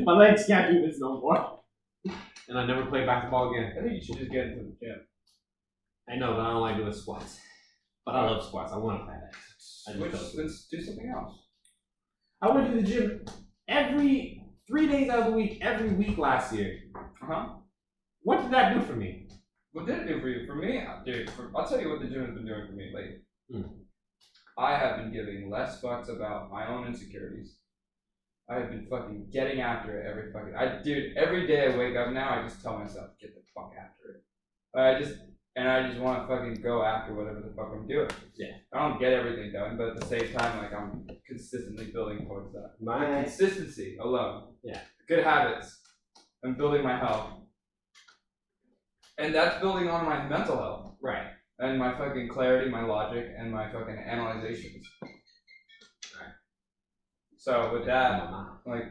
My legs can't do this no more. And I never played basketball again. I think you should just get into the gym. I know, but I don't like doing squats. But I love squats. I want to play that. Let's do something else. I went to the gym every 3 days out of the week, every week last year. What did that do for me? What did it do for you? For me, dude, I'll tell you what the gym has been doing for me lately. I have been giving less fucks about my own insecurities. I have been fucking getting after it every every day I wake up now, I just tell myself, get the fuck after it. I just want to fucking go after whatever the fuck I'm doing. Yeah. I don't get everything done, but at the same time, like, I'm consistently building towards that. My consistency alone. Yeah. Good habits. I'm building my health. And that's building on my mental health. Right. And my fucking clarity, my logic, and my fucking analyzations. Right. So with that, like,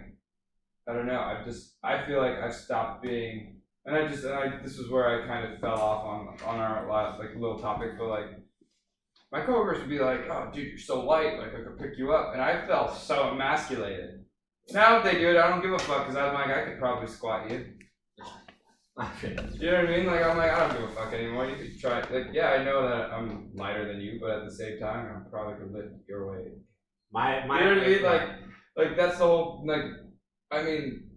I don't know. I feel like I've stopped being, this is where I kind of fell off on our last like little topic, but like, my coworkers would be like, "Oh, dude, you're so light. Like, I could pick you up," and I felt so emasculated. Now if they do it, I don't give a fuck because I'm like, I could probably squat you. You know what I mean? Like, I'm like, I don't give a fuck anymore. You could try. Like, yeah, I know that I'm lighter than you, but at the same time, I probably could lift your weight. You know what I mean? Like that's the whole. Like, I mean,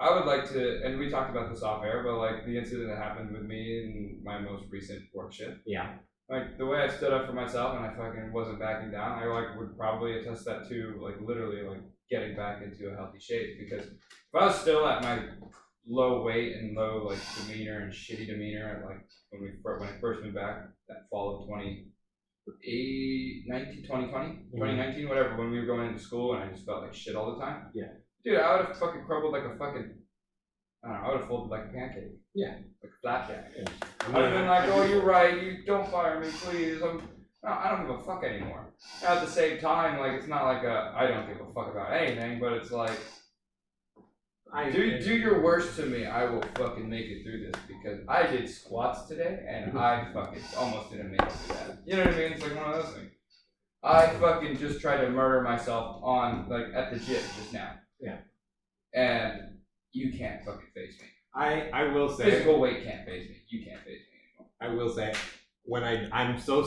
I would like to, and we talked about this off air, but like the incident that happened with me in my most recent work shift. Yeah. Like the way I stood up for myself and I fucking wasn't backing down. I like would probably attest that to like literally like getting back into a healthy shape because if I was still at my low weight and low like demeanor and shitty demeanor and like when I first moved back that fall of 2019, whatever, when we were going into school and I just felt like shit all the time. Yeah. Dude, I would have fucking crumbled like a fucking, I don't know, I would have folded like a pancake. Yeah. Like a flapjack. Yeah. I would have been like, oh, you're right, you don't fire me, please. No, I don't give a fuck anymore. Now, at the same time, like, it's not like I don't give a fuck about anything, but it's like, do your worst to me, I will fucking make it through this because I did squats today and I fucking almost didn't make it through that. You know what I mean? It's like one of those things. I fucking just tried to murder myself at the gym just now. Yeah. And you can't fucking face me. I will say physical weight can't face me. You can't face me anymore. I will say when I'm so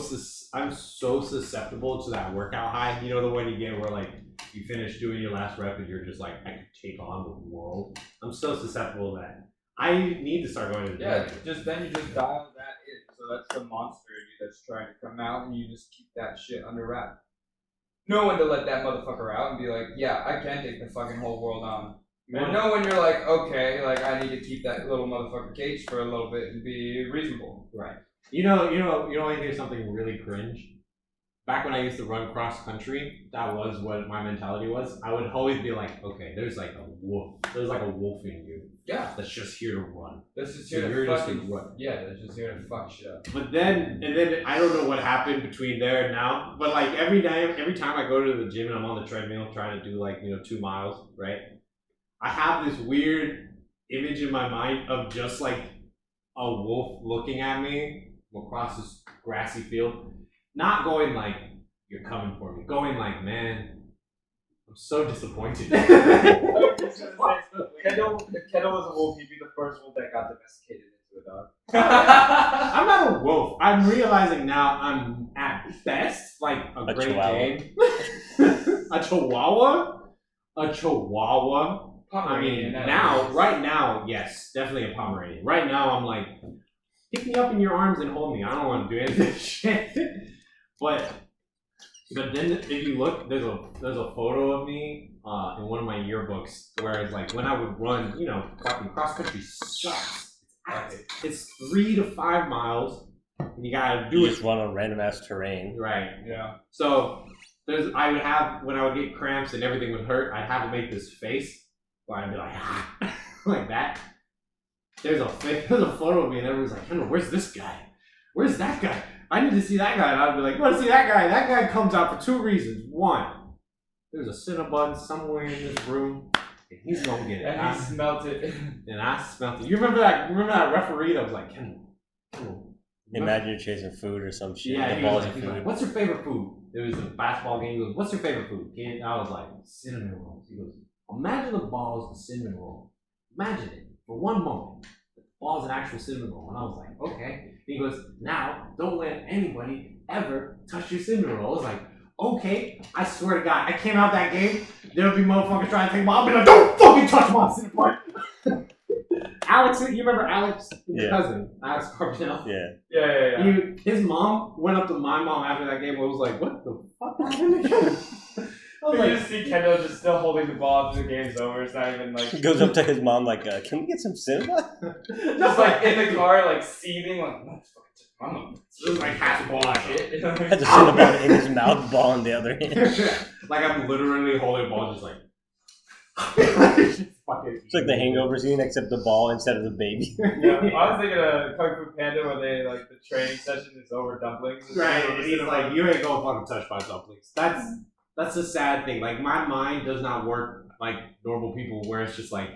susceptible to that workout high. You know the one you get where like you finish doing your last rep and you're just like, I could take on the world. I'm so susceptible to that. I need to start going to the gym. Yeah, then you just dial that in. So that's the monster in you that's trying to come out, and you just keep that shit under wrap. No one to let that motherfucker out and be like, yeah, I can take the fucking whole world on. And no one you're like, okay, like I need to keep that little motherfucker caged for a little bit and be reasonable. Right. You know, I hear something really cringe. Back when I used to run cross country, that was what my mentality was. I would always be like, okay, there's like a wolf. There's like a wolf in you. Yeah. That's just here to run. That's just here to fucking run. Yeah, that's just here to fuck shit up. But then I don't know what happened between there and now. But like every time I go to the gym and I'm on the treadmill trying to do like 2 miles, right? I have this weird image in my mind of just like a wolf looking at me across this grassy field. Not going like, you're coming for me. Going like, man, I'm so disappointed. If Kendall was a wolf, he'd be the first wolf that got domesticated into a dog. I'm not a wolf. I'm realizing now I'm at best like a Great Dane. A Chihuahua? A Chihuahua? Pomeranian. I mean, right now, yes, definitely a Pomeranian. Right now, I'm like, pick me up in your arms and hold me. I don't want to do any of this shit. But then if you look, there's a photo of me in one of my yearbooks where it's like when I would run, fucking cross country sucks. It's 3 to 5 miles. And you gotta do you it. just run on random ass terrain. Right. Yeah. So when I would get cramps and everything would hurt, I'd have to make this face where I'd be like, like that. There's a photo of me and everyone's like, Kendall, where's this guy? Where's that guy? I need to see that guy. And I'd be like, want to see that guy? That guy comes out for 2 reasons. One, there's a Cinnabon somewhere in this room, and he's gonna get it. And he smelt it. And I smelt it. You remember that referee that was like, Kendall, Imagine you're chasing food or some shit. Yeah, the he balls was of like, food. what's your favorite food? There was a basketball game. He goes, what's your favorite food? And I was like, cinnamon rolls. He goes, imagine the ball is a cinnamon roll. Imagine it for one moment. The ball is an actual cinnamon roll. And I was like, okay. And he goes, now don't let anybody ever touch your cinnamon roll. I was like, okay. I swear to God, I came out that game. There'll be motherfuckers trying to take my. I'll be like, don't fucking touch my cinnamon roll. Alex, you remember Alex, your cousin, Alex Carbonell? Yeah. His mom went up to my mom after that game and was like, what the fuck happened again? I was You like, just see Kendall just still holding the ball after the game's over. It's not even like He goes up to his mom like, can we get some cinema? just like in the car, like seething, like no, I'm just like half a ball out shit. Has a cinema in his mouth, ball on the other hand. like I'm literally holding a ball, just like. It's like the Hangover scene, except the ball instead of the baby. Yeah, I was thinking of Kung Fu Panda where they like the training session is over dumplings. Right, and he's like, you ain't gonna fucking touch my dumplings. That's the sad thing. Like my mind does not work like normal people, where it's just like,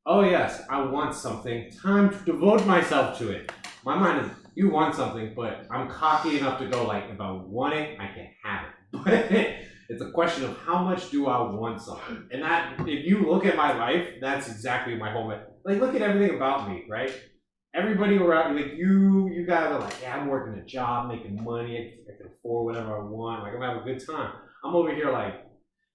oh yes, I want something. Time to devote myself to it. My mind is, you want something, but I'm cocky enough to go like, if I want it, I can have it. But it's a question of how much do I want something. And that, if you look at my life, that's exactly my whole life. Like, look at everything about me, right? Everybody around, like you guys are like, yeah, I'm working a job, making money, I can afford whatever I want, like I'm having a good time. I'm over here like,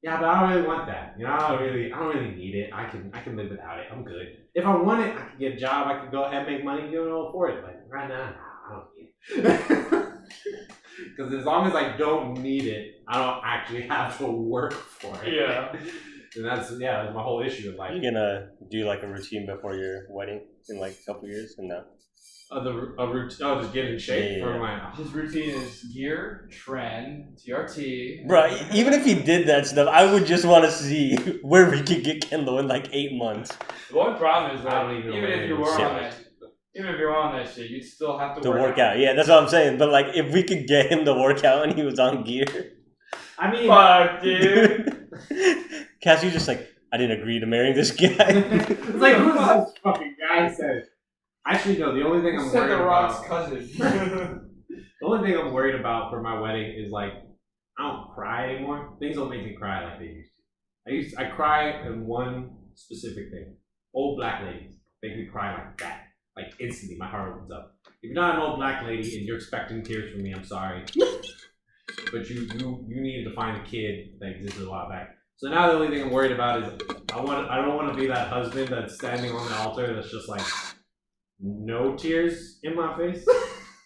yeah, but I don't really want that. You know, I don't really need it. I can live without it. I'm good. If I want it, I can get a job, I can go ahead and make money, you know, afford it. Like right now, I don't need it. Because as long as I don't need it, I don't actually have to work for it. Yeah. And that's my whole issue. Like, You're gonna do like a routine before your wedding in like a couple years and no? Just get in shape for my. His routine is gear, trend, TRT. Bro, even if he did that stuff, I would just want to see where we could get Kendall in like 8 months. The one problem is I that don't even know even what if it you is. were Shit. on that, even if you're on that shit, you'd still have to To work out. Yeah, that's what I'm saying. But like, if we could get him to work out and he was on gear. I mean, fuck, dude. Cassie's just like, I didn't agree to marrying this guy. it's like, who's this fucking guy said? Actually, no. The only thing I'm Said worried the Rock's about. cousin. The only thing I'm worried about for my wedding is like, I don't cry anymore. Things don't make me cry like they used to. I cry in one specific thing. Old black ladies make me cry like that. Like instantly, my heart opens up. If you're not an old black lady and you're expecting tears from me, I'm sorry. But you needed to find a kid that existed a while back. So now the only thing I'm worried about is I don't want to be that husband that's standing on the altar that's just like no tears in my face.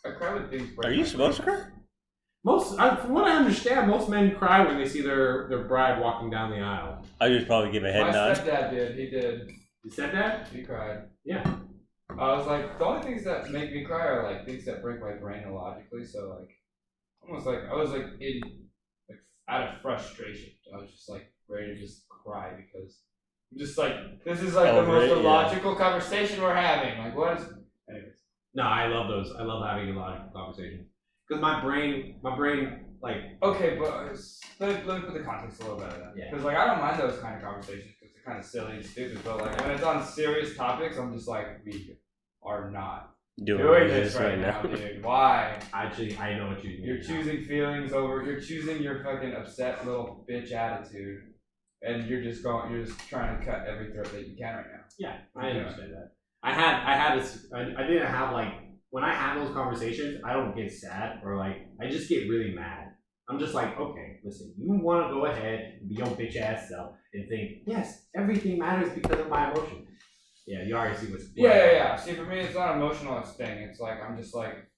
I cry with things. Are you supposed to cry? From what I understand, most men cry when they see their bride walking down the aisle. I just probably give a head My nod. stepdad did. He did. You said that? He cried. Yeah. I was like, the only things that make me cry are like things that break my brain illogically. So like, almost like I was like in like out of frustration. I was just like ready to just cry because I'm just like, this is like the most illogical conversation we're having. Like, what is? Anyways. No, I love those. I love having a lot of conversations because my brain, like. Okay, but let me put the context a little bit of that. Yeah. Because like I don't mind those kind of conversations because they're kind of silly and stupid. But like when it's on serious topics, I'm just like, we are not doing this right now, dude. Why? Actually, I know what you mean. You're choosing feelings over. You're choosing your fucking upset little bitch attitude, and you're just trying to cut every throat that you can right now. Yeah, I understand that. I didn't have like, when I have those conversations, I don't get sad or like, I just get really mad. I'm just like, okay, listen, you want to go ahead and be your bitch ass self and think, yes, everything matters because of my emotion. Yeah, you already see what's. Yeah. See, for me, it's not emotional thing. It's like I'm just like,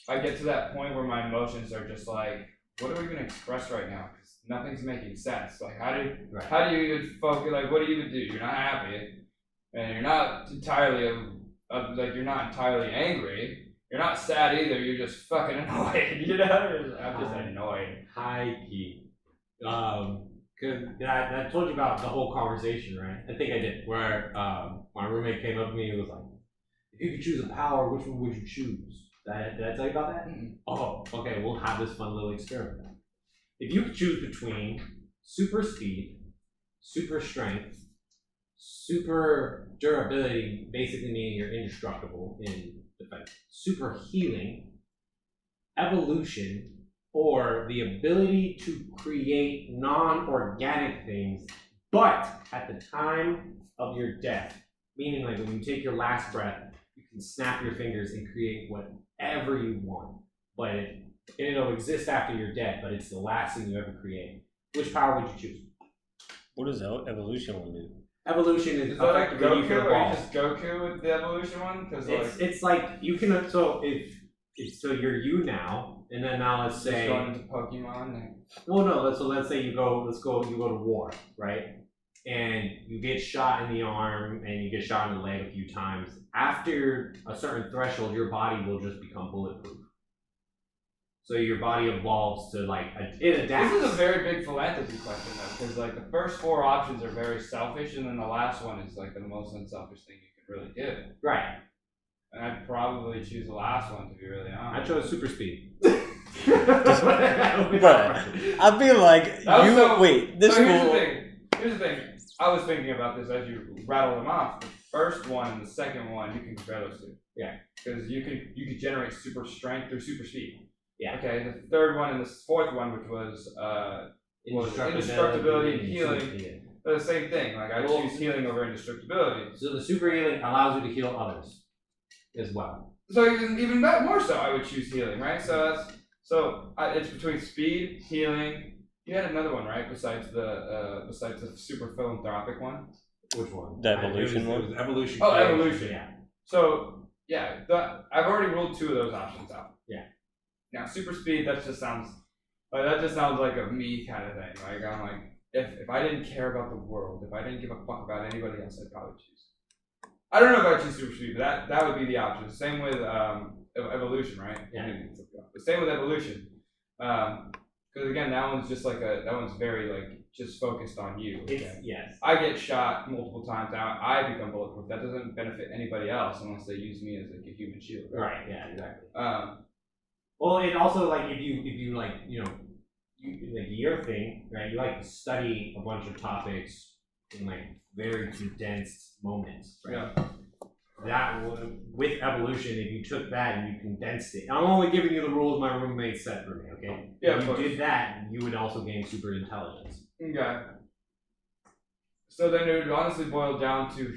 I get to that point where my emotions are just like, what do we even express right now? Because nothing's making sense. Like, how do you even focus? Like, what do you even do? You're not happy, and you're not entirely you're not entirely angry. You're not sad either. You're just fucking annoyed. You know, I'm just annoyed. High key. Cause I told you about the whole conversation, right? I think I did. Where my roommate came up to me and was like, "If you could choose a power, which one would you choose?" Did I tell you about that? Mm-hmm. Oh, okay. We'll have this fun little experiment. If you could choose between super speed, super strength, super durability, basically meaning you're indestructible in the super healing, evolution, or the ability to create non-organic things, but at the time of your death, meaning like when you take your last breath, you can snap your fingers and create whatever you want, but it'll exist after you're dead, but it's the last thing you ever create. Which power would you choose? What does evolution one do? Evolution is that like effectively you can Goku, or evolve. just Goku with the evolution one? Because It's like you can so you're you now, and then now let's just say going into Pokemon. And... well no so let's say you go to war, right? And you get shot in the arm and you get shot in the leg a few times. After a certain threshold, your body will just become bulletproof. So your body evolves to it adapts. This is a very big philanthropy question though, because like the first 4 options are very selfish, and then the last one is like the most unselfish thing you can really do. Right. And I'd probably choose the last one, to be really honest. I chose super speed. But I feel like wait, this so will. Here's the thing. I was thinking about this as you rattle them off. The first one and the second one, you can compare those two. Yeah. Because you could generate super strength through super speed. Yeah. Okay. The third one and the fourth one, which was indestructibility and healing, they're the same thing. Like I choose healing over indestructibility. So the super healing allows you to heal others as well. So even more so, I would choose healing, right? So it's between speed, healing. You had another one, right? Besides the super philanthropic one. Which one? The evolution one? It was evolution. Oh, creation. evolution. Yeah. So yeah, I've already ruled 2 of those options out. Yeah. Now super speed, that just sounds like a me kind of thing. Like I'm like, if I didn't care about the world, if I didn't give a fuck about anybody else, I'd probably choose. I don't know if I'd choose super speed, but that would be the option. Same with evolution, right? Yeah. The same with evolution. Because again, that one's very just focused on you. Okay? Yes. I get shot multiple times now. I become bulletproof. That doesn't benefit anybody else unless they use me as like a human shield. Right. Yeah. Exactly. Well, and also like if you your thing, right? You like to study a bunch of topics in like very condensed moments, right? Yeah. That would, with evolution, if you took that and you condensed it, I'm only giving you the rules my roommate set for me, okay? Yeah, if you did that, you would also gain super intelligence. Okay. So then it would honestly boil down to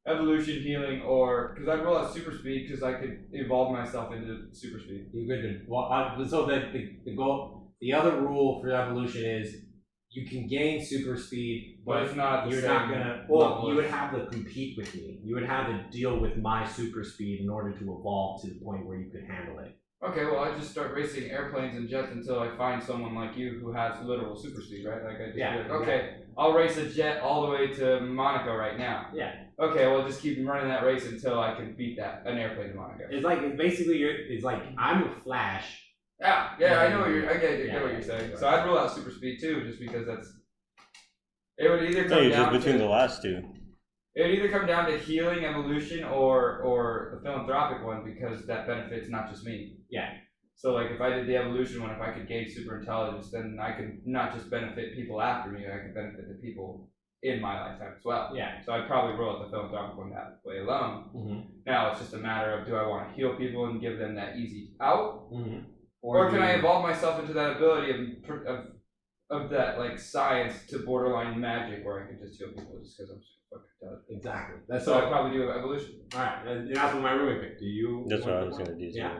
evolution, healing, or because I'd roll out super speed because I could evolve myself into super speed. You could. Well, so the goal, the other rule for evolution is you can gain super speed, But it's not the you're same not gonna. level Well, of- you would have to compete with me. You would have to deal with my super speed in order to evolve to the point where you could handle it. Okay, well I just start racing airplanes and jets until I find someone like you who has literal super speed, right? Like I just be like, okay, I'll race a jet all the way to Monaco right now. Yeah. Okay, well just keep running that race until I can beat an airplane to Monaco. It's like it's like I'm a Flash. Yeah, I know I get what you're saying. Right. So I'd rule out super speed too, just because it would either So come you're down just between to the last two. it would either come down to healing, evolution, or the philanthropic one because that benefits not just me. Yeah. So like if I did the evolution one, if I could gain super intelligence, then I could not just benefit people after me, I could benefit the people in my lifetime as well. Yeah. So I'd probably roll out the philanthropic one that way alone. Mm-hmm. Now it's just a matter of do I want to heal people and give them that easy out, Mm-hmm. or can I evolve myself into that ability of that like science to borderline magic where I can just heal people just because I'm super fucking intelligent. Exactly. That's So I'd probably do evolution. All right, and that's what my roommate picked. Do you? That's what I was gonna do. Yeah.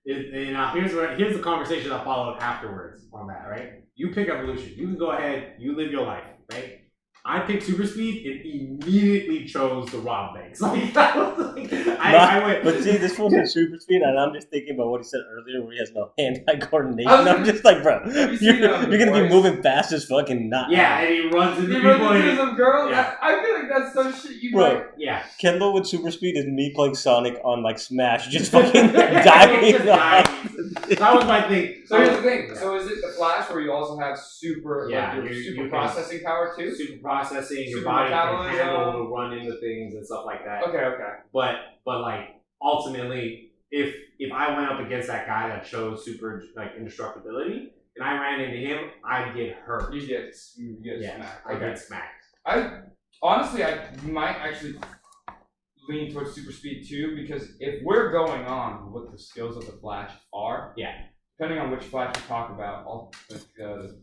And now here's the conversation that followed afterwards on that. Right. You pick evolution. You can go ahead. You live your life. Right. I picked super speed and immediately chose the rob banks. Like that was like I went. But see, this one's in super speed, and I'm just thinking about what he said earlier, where he has no hand-eye coordination. I'm just like, bro, you you're seen that on The gonna be Voice? moving fast as fuck and not. Yeah, and he runs into You people. run into And some girl? Yeah. I feel like that's some shit you Bro. might. yeah. Kendall with super speed is me playing Sonic on like Smash, just fucking diving. Just dying. That was my thing. So here's the thing. So is it the Flash where you also have super Yeah, like your you super can- processing power too? Super processing, your Super body can metabolism. handle to run into things and stuff like that. Okay. But like ultimately, if I went up against that guy that chose super like indestructibility and I ran into him, I'd get hurt. You get smacked. I Okay. get smacked. I honestly, I might actually lean towards super speed too, because if we're going on what the skills of the Flash are, depending on which Flash we talk about, all like the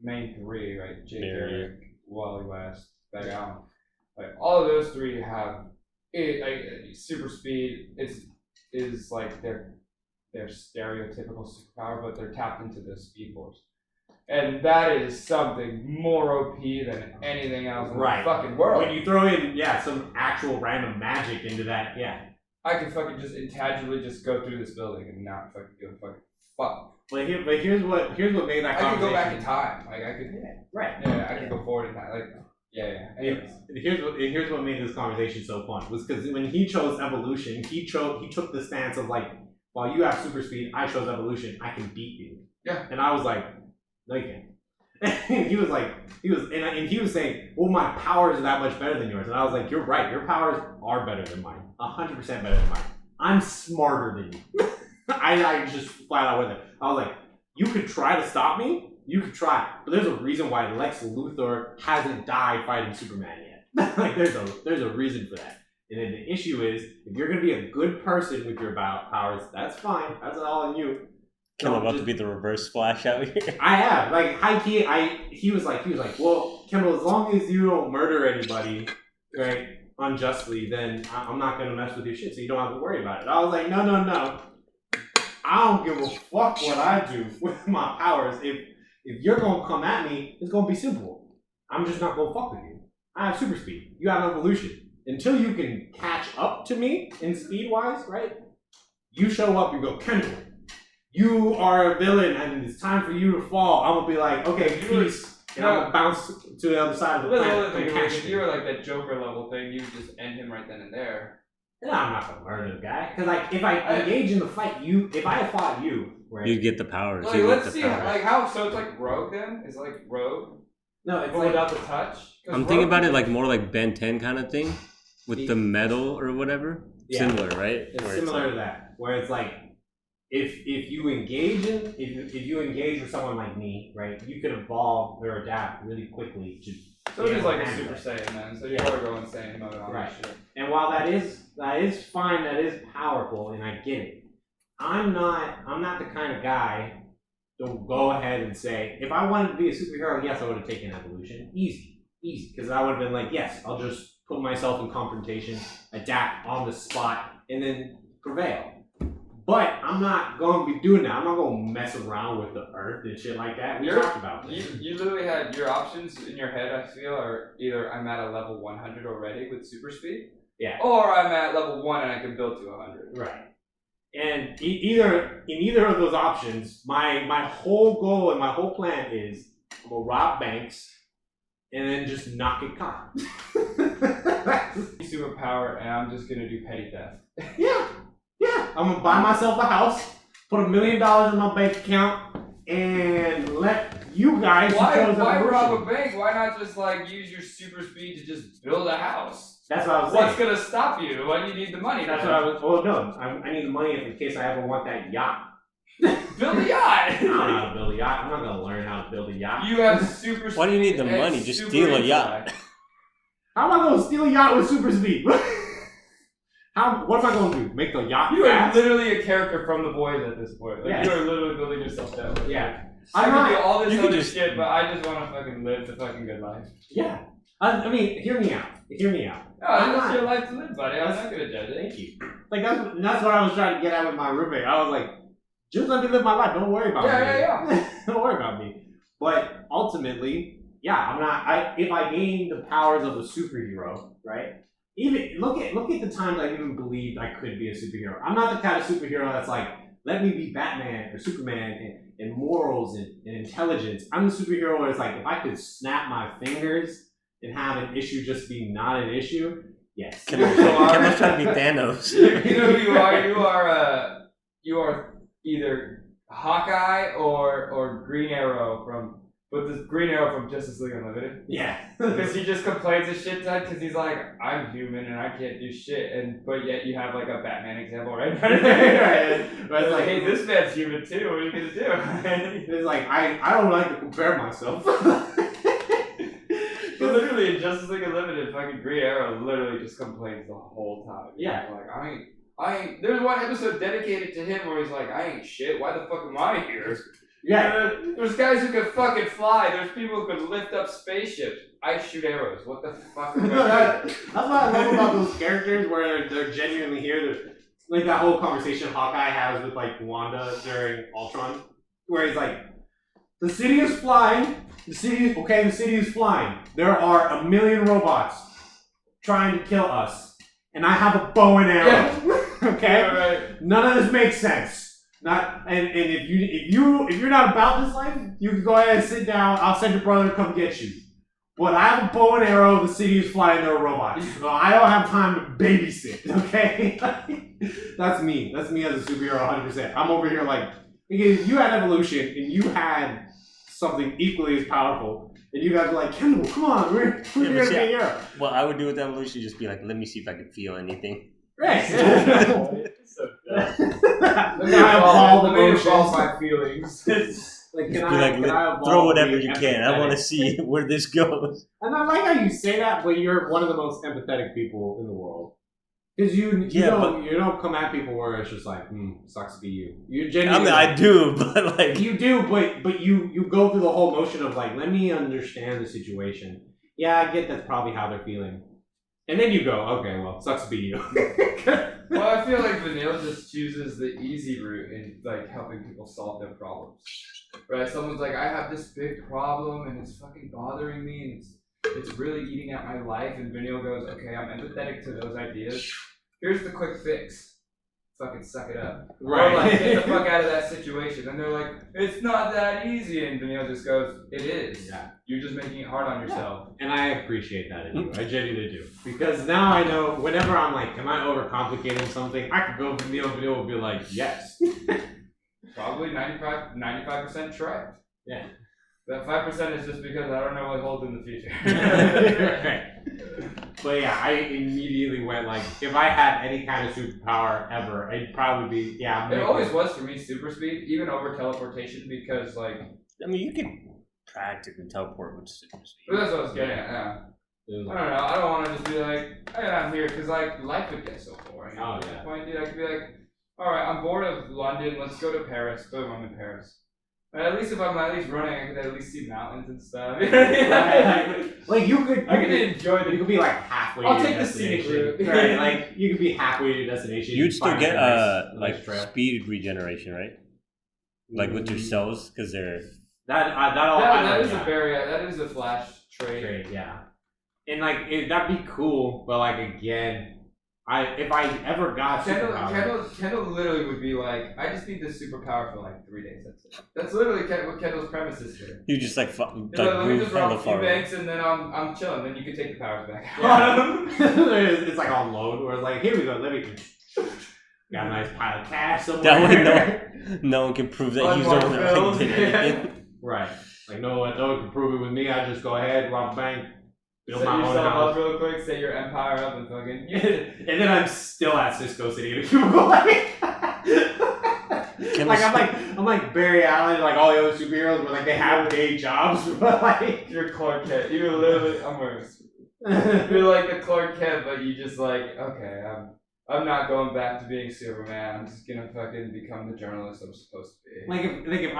main three, right? Jake Garrick, Wally West, Beck Allen, like all of those three have super speed. Is like their stereotypical superpower, but they're tapped into the Speed Force. And that is something more OP than anything else in the fucking world. When you throw in, some actual random magic into that, I could fucking just intangibly just go through this building and not fucking give a fucking fuck. But here's what made that conversation. I could go back in time. Like, I could. Yeah, I could go forward in time. Like, Anyways. Here's what made this conversation so fun was because when he chose evolution, he took the stance of like, while you have super speed, I chose evolution. I can beat you. Yeah. And I was like, no, you can't. And he was saying, well, my powers are that much better than yours. And I was like, you're right. Your powers are better than mine. 100% better than mine. I'm smarter than you. I just flat out with it. I was like, you could try to stop me. You could try, but there's a reason why Lex Luthor hasn't died fighting Superman yet. Like there's a reason for that. And then the issue is, if you're gonna be a good person with your powers, that's fine. That's all on you. I'm about to be the reverse Flash out here. I have like high key. He was like, well, Kendall, as long as you don't murder anybody, right, unjustly, then I'm not gonna mess with your shit, so you don't have to worry about it. I was like, no. I don't give a fuck what I do with my powers. If you're gonna come at me, it's gonna be simple. I'm just not gonna fuck with you. I have super speed. You have evolution. Until you can catch up to me in speed wise, right? You show up, you go, Kendall, you are a villain and it's time for you to fall. I'm gonna be like, okay, peace. And I'm gonna bounce to the other side of the planet. If you were like that Joker level thing, you would just end him right then and there. No, I'm not gonna murder the guy. Because like, if I engage in the fight, if I fought you, right? You get the powers. Like, let's see, like how. So it's like Rogue then? Is it like Rogue? No, it's but like, without the touch. I'm thinking about it like more like Ben 10 kind of thing, with the metal or whatever. Yeah. Similar, right? It's similar to that, where it's like, if you engage with someone like me, right, you could evolve or adapt really quickly to. So it is like a Super Saiyan then. So you are going Saiyan mode on right. that shit. And while that is fine, that is powerful, and I get it. I'm not the kind of guy to go ahead and say, if I wanted to be a superhero, yes, I would have taken evolution. Easy. Because I would have been like, yes, I'll just put myself in confrontation, adapt on the spot, and then prevail. But I'm not going to be doing that. I'm not going to mess around with the earth and shit like that. We talked about this. You literally had your options in your head, I feel, are either I'm at a level 100 already with super speed, or I'm at level 1 and I can build to 100. Right. And in either of those options, my whole goal and my whole plan is I'm going to rob banks and then just not get caught. Superpower, and I'm just going to do petty theft. Yeah. I'm gonna buy myself a house, put $1 million in my bank account, and let you guys. Why rob a bank? Why not just like use your super speed to just build a house? That's what I was saying. What's gonna stop you? Why do you need the money? That's what I was. Well, no, I need the money in case I ever want that yacht. Build a yacht. I don't know how to build a yacht. I'm not gonna learn how to build a yacht. You have super speed. Why do you need the money? Just steal a yacht. How am I gonna steal a yacht with super speed? What am I going to do? Make the yacht You fast? are literally a character from The Boys at this point. Like, you are literally building yourself that way. Yeah. I can do all this other shit, but I just want to fucking live the fucking good life. Yeah. I mean, hear me out. No, that's your life to live, buddy. I'm not going to judge it. Thank you. Like, that's what I was trying to get at with my roommate. I was like, just let me live my life. Don't worry about me. Yeah. Don't worry about me. But ultimately, I'm not. If I gain the powers of a superhero, right? Even look at the times I even believed I could be a superhero. I'm not the kind of superhero that's like, let me be Batman or Superman and morals and intelligence. I'm the superhero where it's like, if I could snap my fingers and have an issue just be not an issue, yes. Kendall's trying to be Thanos. You know who you are? You are either Hawkeye or Green Arrow from. But this Green Arrow from Justice League Unlimited. Yeah. Because he just complains a shit ton because he's like, I'm human and I can't do shit. But yet you have like a Batman example right there. But it's like, hey, this man's human too. What are you going to do? It's like, I don't like to compare myself. But literally, literally in Justice League Unlimited, fucking Green Arrow literally just complains the whole time. Yeah. Like, I ain't. There's one episode dedicated to him where he's like, I ain't shit. Why the fuck am I here? Yeah. There's guys who could fucking fly. There's people who could lift up spaceships. I shoot arrows. What the fuck? That's what I love about those characters where they're genuinely here. Like that whole conversation Hawkeye has with like Wanda during Ultron, where he's like, "The city is flying. The city is flying. There are 1 million robots trying to kill us, and I have a bow and arrow. Yeah. Okay, Yeah, right. None of this makes sense. Not and if you're not about this life, you can go ahead and sit down. I'll send your brother to come get you. But I have a bow and arrow. The city is flying. There are robots. So I don't have time to babysit. Okay, that's me. That's me as a superhero, 100%. I'm over here like, if you had evolution and you had something equally as powerful, and you guys are like, Kendall, come on, we're here to be here. What I would do with evolution is just be like, let me see if I can feel anything. Right. So Let me evolve my feelings. Like, Just can be I, like, can I evolve throw to whatever be you can. I want to empathetic? see where this goes. And I like how you say that, but you're one of the most empathetic people in the world. Because you don't come at people where it's just like, sucks to be you. You genuinely. I mean, I do, but like You do, but you go through the whole motion of like, let me understand the situation. Yeah, I get that's probably how they're feeling. And then you go, okay, well, sucks to be you. Well, I feel like Vanille just chooses the easy route in like helping people solve their problems. Right? Someone's like, I have this big problem and it's fucking bothering me and it's really eating at my life, and Vanille goes, okay, I'm empathetic to those ideas. Here's the quick fix. Fucking suck it up. Right. Or like, get the fuck out of that situation. And they're like, it's not that easy. And Vanille just goes, it is. Yeah. You're just making it hard on yourself. And I appreciate that in you. I genuinely do. Because now I know whenever I'm like, am I overcomplicating something? I could go Vanille will be like, yes. Probably 95% correct. Yeah. That 5% is just because I don't know what holds in the future. Right. But yeah, I immediately went like, if I had any kind of superpower ever, it'd probably be, It always was for me super speed, even over teleportation, because like. I mean, you can practically teleport with super speed. But that's what I was getting at. Yeah. I don't know. I don't want to just be like, hey, I'm here, because like life would get so boring. Oh, At yeah. that point, dude, I could be like, all right, I'm bored of London. Let's go to Paris. Boom, I'm in Paris. And at least if I'm at least running, I could at least see mountains and stuff. Like you could enjoy you could be like halfway I'll to take your the scenic destination. route. Right, like you could be halfway to your destination. You'd still find get a nice like trail. speed regeneration, right? Like with your cells, because they're That is a Flash trait. Trade, yeah. And like that'd be cool, but like again, if I ever got superpower, Kendall literally would be like, I just need this superpower for like 3 days. That's it. That's literally what Kendall's premise is here. you just like Let me move just rob hella a few far. banks and then I'm chilling. Then you can take the powers back. yeah. It's like on load, where it's like, here we go, let me got a nice pile of cash somewhere. That way, no one can prove that he's Unmarked over bills, there. anything. Right. Like no one can prove it with me. I just go ahead, rob a bank, build Set my own yourself house. up real quick, set your empire up, and fucking. And then I'm still at Cisco City in a cubicle. Like I'm like Barry Allen, like all the other superheroes, where like they have day jobs, but like You're Clark Kent. You literally, I'm wearing. You're like the Clark Kent, but you just like, okay, I'm not going back to being Superman. I'm just gonna fucking become the journalist I'm supposed to be. like if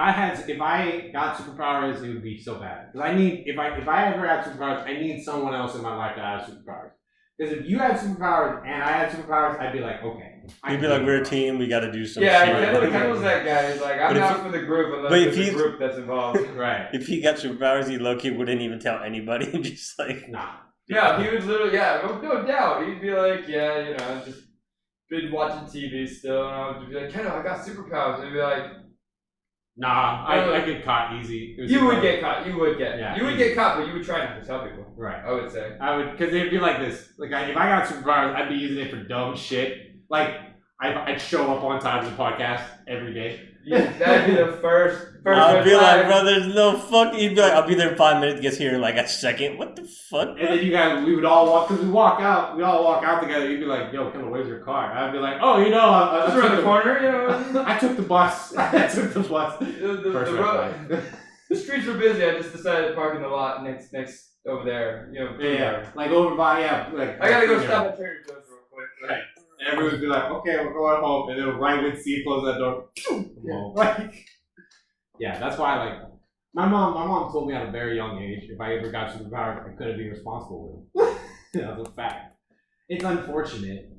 I got superpowers, it would be so bad. Because I need if I ever had superpowers, I need someone else in my life to have superpowers. Because if you had superpowers and I had superpowers, I'd be like, okay. You'd be like, we're a team. We got to do some Yeah, shit. Kendall's that guy. He's like, I'm But if not he- for the group unless but if there's a he's- group that's involved. Right. If he got superpowers, he low-key wouldn't even tell anybody. Just like Nah. Yeah, he would literally, no doubt. He'd be like, yeah, just been watching TV still, and I would be like, Kendall, I got superpowers. And he'd be like, Nah, I get caught easy. you would get caught. You would get. Yeah, You would easy. get caught, but you would try not to tell people. Right. I would say. I would, because it'd be like this. Like, if I got superpowers, I'd be using it for dumb shit. Like, I'd show up on time to the podcast every day. That'd be the first I'll be like, time. bro, there's no fuck. He'd be like, I'll be there in 5 minutes. Gets here in like a second. What the fuck? And then you guys, we would all walk, because we all walk out together. You'd be like, yo, Kendall, where's your car? I'd be like, oh, I Just around the corner, I took the bus. I took the bus. The First streets were busy. I just decided to park in the lot next over there. Yeah, like over by like. I gotta go stop at Trader Joe's real quick. Right. Everyone would be like, okay, we're going home, and then right when Steve closed that door, like, yeah, that's why like my mom told me at a very young age if I ever got superpowers, I couldn't be responsible with them. That's a fact. It's unfortunate.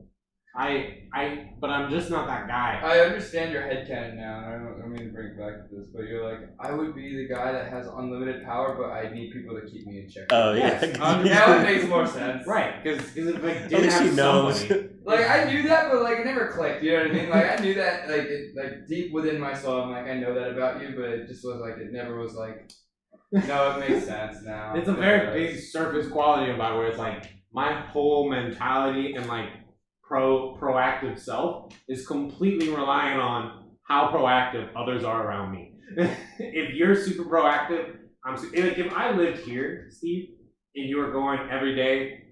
But I'm just not that guy. I understand your headcanon now, and I don't mean to bring it back to this, but you're like, I would be the guy that has unlimited power, but I need people to keep me in check. Oh yeah. Now it makes more sense. Right, because if I At didn't least he have knows. somebody, Like I knew that, but like it never clicked. You know what I mean? Like I knew that, like deep within my soul, I'm like I know that about you, but it just was like it never was like. No, it makes sense now. it's a very big surface quality about it where it's like my whole mentality and like proactive self is completely relying on how proactive others are around me. If you're super proactive, if I lived here, Steve, and you were going every day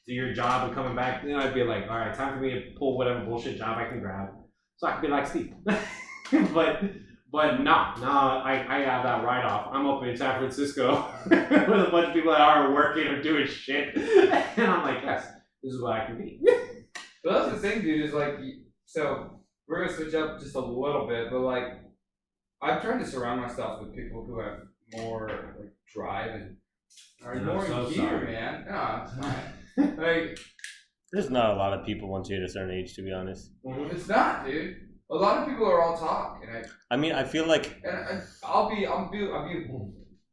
to your job and coming back, then I'd be like, all right, time for me to pull whatever bullshit job I can grab, so I can be like Steve. But no, I have that write off. I'm up in San Francisco with a bunch of people that aren't working or doing shit, and I'm like, yes, this is what I can be. But that's the thing, dude. Is like, so we're gonna switch up just a little bit, but like, I'm trying to surround myself with people who have more like drive and are more in gear, man. No, it's fine. Like, There's not a lot of people once you hit a certain age, to be honest. it's not, dude. A lot of people are all talk, and I mean, I feel like I'll be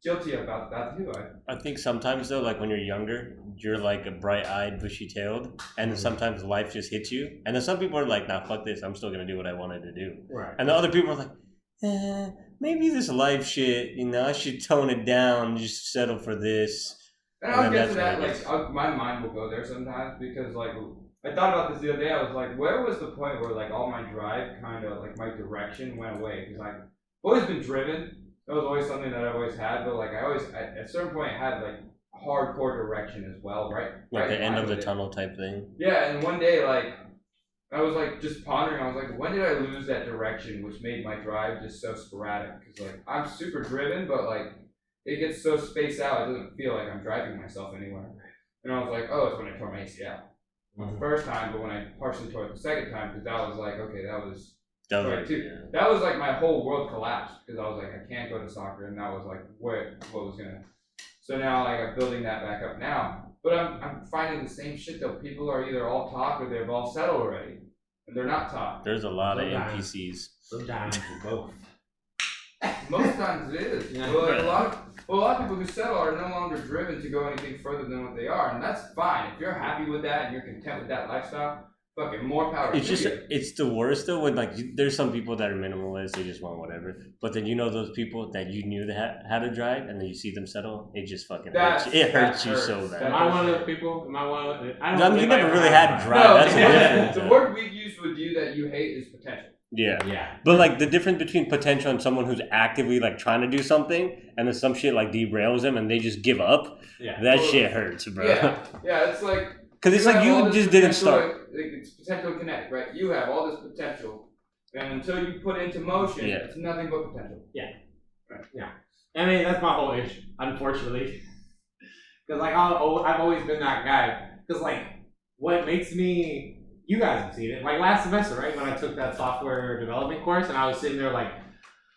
guilty about that too. I think sometimes though, like when you're younger, you're like a bright-eyed, bushy-tailed, and then sometimes life just hits you. And then some people are like, "Nah, fuck this. I'm still gonna do what I wanted to do." Right. And the other people are like, maybe this life shit, I should tone it down, and just settle for this." And I'll then get to that's that. when it Like, my mind will go there sometimes because, like, I thought about this the other day. I was like, where was the point where, like, all my drive kind of, like, my direction went away? Because I've always been driven. That was always something that I always had. But, like, at a certain point, I had, like, hardcore direction as well, right? Like the end of the it. tunnel type thing. Yeah, and one day, like, I was, like, just pondering. I was like, when did I lose that direction, which made my drive just so sporadic? Because, like, I'm super driven, but, like, it gets so spaced out, it doesn't feel like I'm driving myself anywhere. And I was like, oh, it's when I tore my ACL. The first time, but when I partially tore it the second time, because that was like, okay, that was right too. Yeah. That was like my whole world collapsed because I was like, I can't go to soccer, and that was like what was gonna. So now like I'm building that back up now, but I'm finding the same shit though. People are either all talk or they've all settled already, and they're not talk. There's a lot of NPCs. Sometimes both. Most times it is. Yeah. Well, like a lot of people who settle are no longer driven to go anything further than what they are, and that's fine. If you're happy with that and you're content with that lifestyle, fucking more power It's to just, you. it's the worst though when like there's some people that are minimalist, they just want whatever. But then those people that you knew that had to drive, and then you see them settle, it just fucking hurts. It hurts you so bad. Am I one of those people? Am I one of those? I mean, you never really had drive. No, That's the difference. the word we use with you that you hate is potential. Yeah. Yeah. But like the difference between potential and someone who's actively like trying to do something, and then some shit like derails them and they just give up. Yeah. That shit hurts, bro. Yeah, it's like Because it's like you just didn't start. Like, it's potential kinetic, right? You have all this potential, and until you put it into motion, it's nothing but potential. Yeah. Right. Yeah. I mean, that's my whole issue, unfortunately. Because like I've always been that guy. Because like what makes me. You guys have seen it. Like last semester, right? When I took that software development course and I was sitting there like,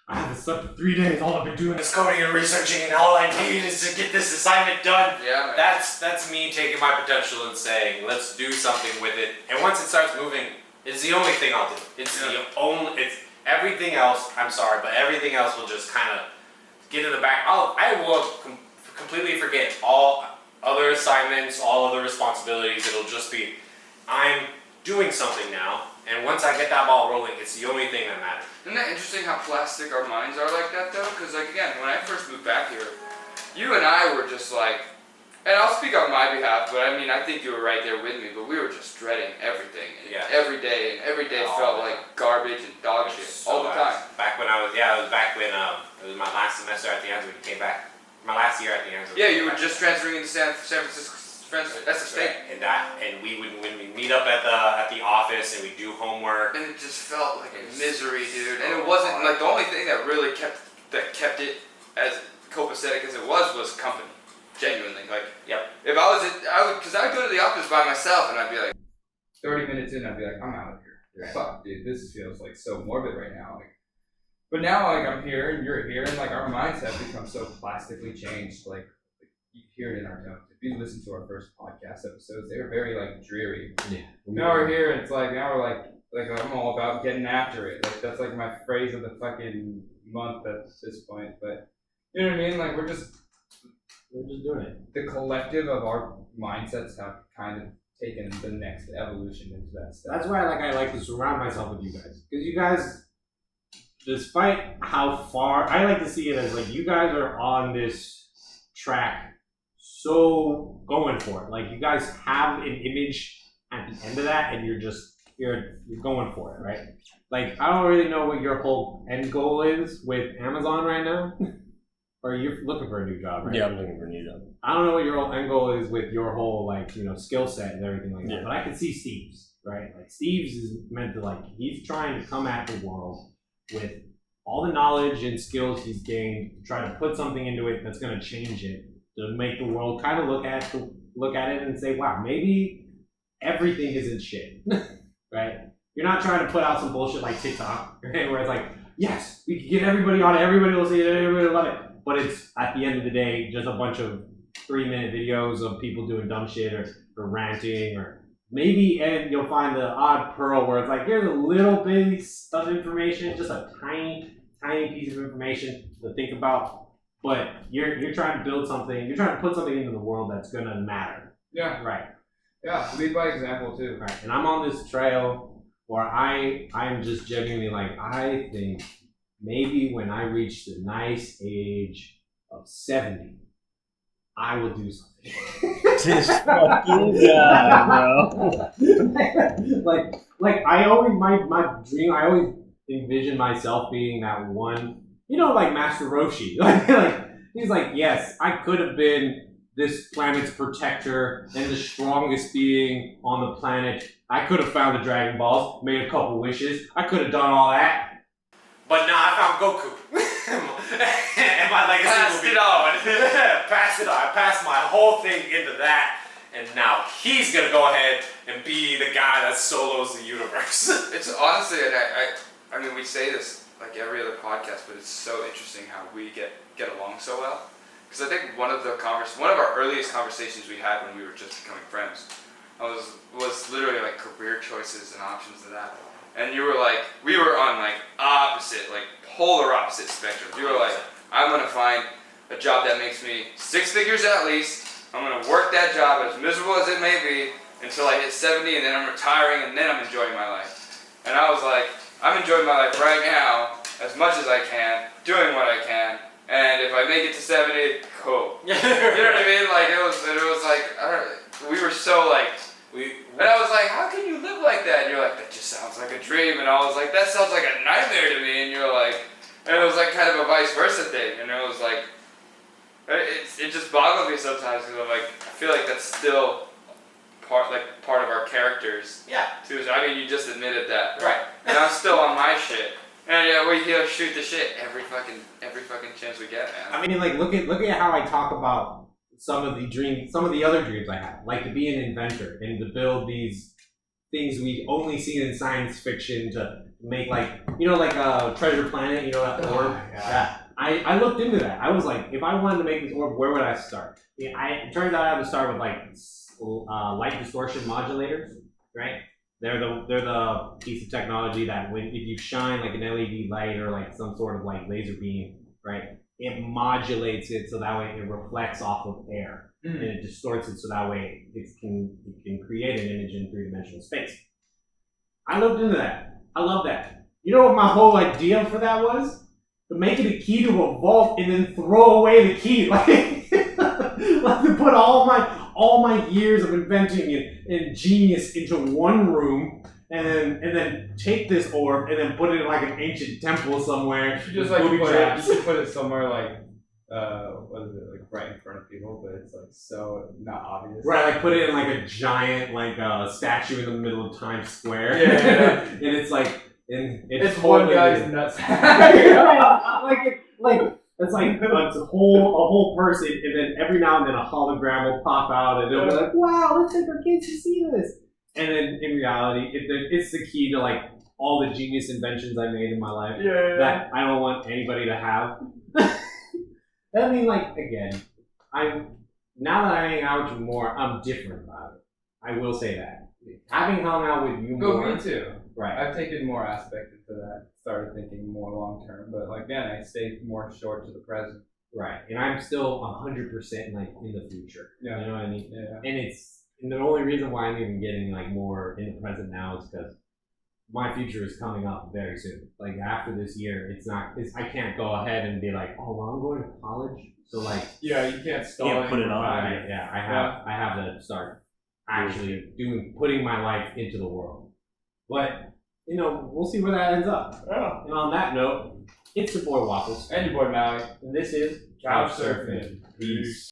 I haven't slept for 3 days. All I've been doing is coding and researching, and all I need is to get this assignment done. Yeah, man. That's me taking my potential and saying, let's do something with it. And once it starts moving, it's the only thing I'll do. It's everything else. I'm sorry, but everything else will just kind of get in the back. I will completely forget all other assignments, all other responsibilities. It'll just be, I'm doing something now, and once I get that ball rolling, it's the only thing that matters. Isn't that interesting how plastic our minds are like that though? Because like again, when I first moved back here, you and I were just like, and I'll speak on my behalf, but I mean I think you were right there with me, but we were just dreading everything, and every day felt like garbage and dog shit all the time. Back when it was back when it was my last semester at the end when you came back. My last year at the end. Yeah, you were just transferring into San Francisco. That's the state. And we would when we meet up at the office and we do homework. And it just felt like a misery, dude. And it wasn't like the only thing that really kept it as copacetic as it was company. Genuinely, like, Yep. if I would, because I would go to the office by myself and I'd be like, 30 minutes in, I'd be like, I'm out of here. Right. Fuck, dude, this feels like so morbid right now. Like, but now, like, I'm here and you're here, and like our minds have become so plastically changed. Like you hear it in our tones. If you listen to our first podcast episodes, they were very like dreary. Yeah. Now we're here, and it's like now we're like I'm all about getting after it. Like that's like my phrase of the fucking month at this point. But you know what I mean? Like we're just doing it. the collective of our mindsets have kind of taken the next evolution into that stuff. That's why I like to surround myself with you guys, because you guys, despite how far, I like to see it as like you guys are on this track, so going for it. Like you guys have an image at the end of that, and you're going for it, right? Like I don't really know what your whole end goal is with Amazon right now. Or you're looking for a new job, right? Yeah, I'm looking for a new job. I don't know what your whole end goal is with your whole like skill set and everything like that. Yeah. But I can see Steve's, right? Like Steve's is meant to like he's trying to come at the world with all the knowledge and skills he's gained to try to put something into it that's going to change it, to make the world kind of look at it and say, wow, maybe everything isn't shit, right? You're not trying to put out some bullshit like TikTok, right? Where it's like, yes, we can get everybody on it, everybody will see it, everybody will love it. But it's, at the end of the day, just a bunch of 3-minute videos of people doing dumb shit or ranting, or maybe, and you'll find the odd pearl where it's like, here's a little bit of information, just a tiny piece of information to think about. But you're trying to build something, you're trying to put something into the world that's going to matter. Yeah. Right. Yeah, lead by example too. Right. And I'm on this trail where I'm just genuinely like, I think maybe when I reach the nice age of 70, I will do something. This fucking guy, bro. like I always, my dream, I always envision myself being that one, like Master Roshi. like he's like, yes, I could have been this planet's protector and the strongest being on the planet. I could have found the Dragon Balls, made a couple wishes. I could have done all that. But nah, I found Goku. And my legacy Passed will be it on. Pass it on. I passed my whole thing into that. And now he's going to go ahead and be the guy that solos the universe. It's honestly, and I mean, we say this like every other podcast, but it's so interesting how we get along so well. Because I think one of our earliest conversations we had when we were just becoming friends was literally like career choices and options to that. And you were like, we were on like polar opposite spectrums. You were like, I'm gonna find a job that makes me 6 figures at least. I'm gonna work that job as miserable as it may be until I hit 70, and then I'm retiring, and then I'm enjoying my life. And I was like, I'm enjoying my life right now as much as I can, doing what I can. And if I make it to 70, cool. You know what I mean? Like it was like we were so like. And I was like, how can you live like that? And you're like, that just sounds like a dream. And I was like, that sounds like a nightmare to me. And you're like, and it was like kind of a vice versa thing. And it was like, it just boggles me sometimes because I'm like, I feel like that's still part of our characters. Yeah. Too. I mean, you just admitted that. Right. And I'm still on my shit. And yeah, we shoot the shit every fucking chance we get, man. I mean, like, look at how I talk about some of the other dreams I have, like to be an inventor and to build these things we only see in science fiction to make like a Treasure Planet, that orb. Yeah. I looked into that. I was like, if I wanted to make this orb, where would I start? It turns out I have to start with like light distortion modulators, right? They're the piece of technology that if you shine like an LED light or like some sort of like laser beam, right? It modulates it so that way it reflects off of air, and it distorts it so that way it can create an image in 3-dimensional space. I looked into that. I love that. You know what my whole idea for that was? To make it a key to a vault and then throw away the key, like to put all my years of inventing and genius into one room. And then take this orb and then put it in like an ancient temple somewhere. You should just like put it somewhere like what is it, like right in front of people, but it's like so not obvious. Right, like put it in like a giant statue in the middle of Times Square. Yeah. And it's like it's one guy's nuts. like It's like a whole person, and then every now and then a hologram will pop out, and they'll be like, "Wow, let's take our kids to see this." And then in reality, it's the key to like all the genius inventions I made in my life that I don't want anybody to have. I mean, like again, now that I hang out with you more, I'm different about it. I will say that. Having hung out with you more. Me too. Right. I've taken more aspect into that. Started thinking more long term, but like then I stayed more short to the present. Right. And I'm still 100% like in the future. Yeah. You know what I mean? Yeah. And the only reason why I'm even getting like more in the present now is because my future is coming up very soon. Like after this year, I can't go ahead and be like, oh, well, I'm going to college. So like, Yeah, you can't stall put it on. right, yeah, I have to start actually putting my life into the world. But you know, we'll see where that ends up. Yeah. And on that note, it's your boy Waffles, And your boy Maui. and this is Couch surfing. Peace.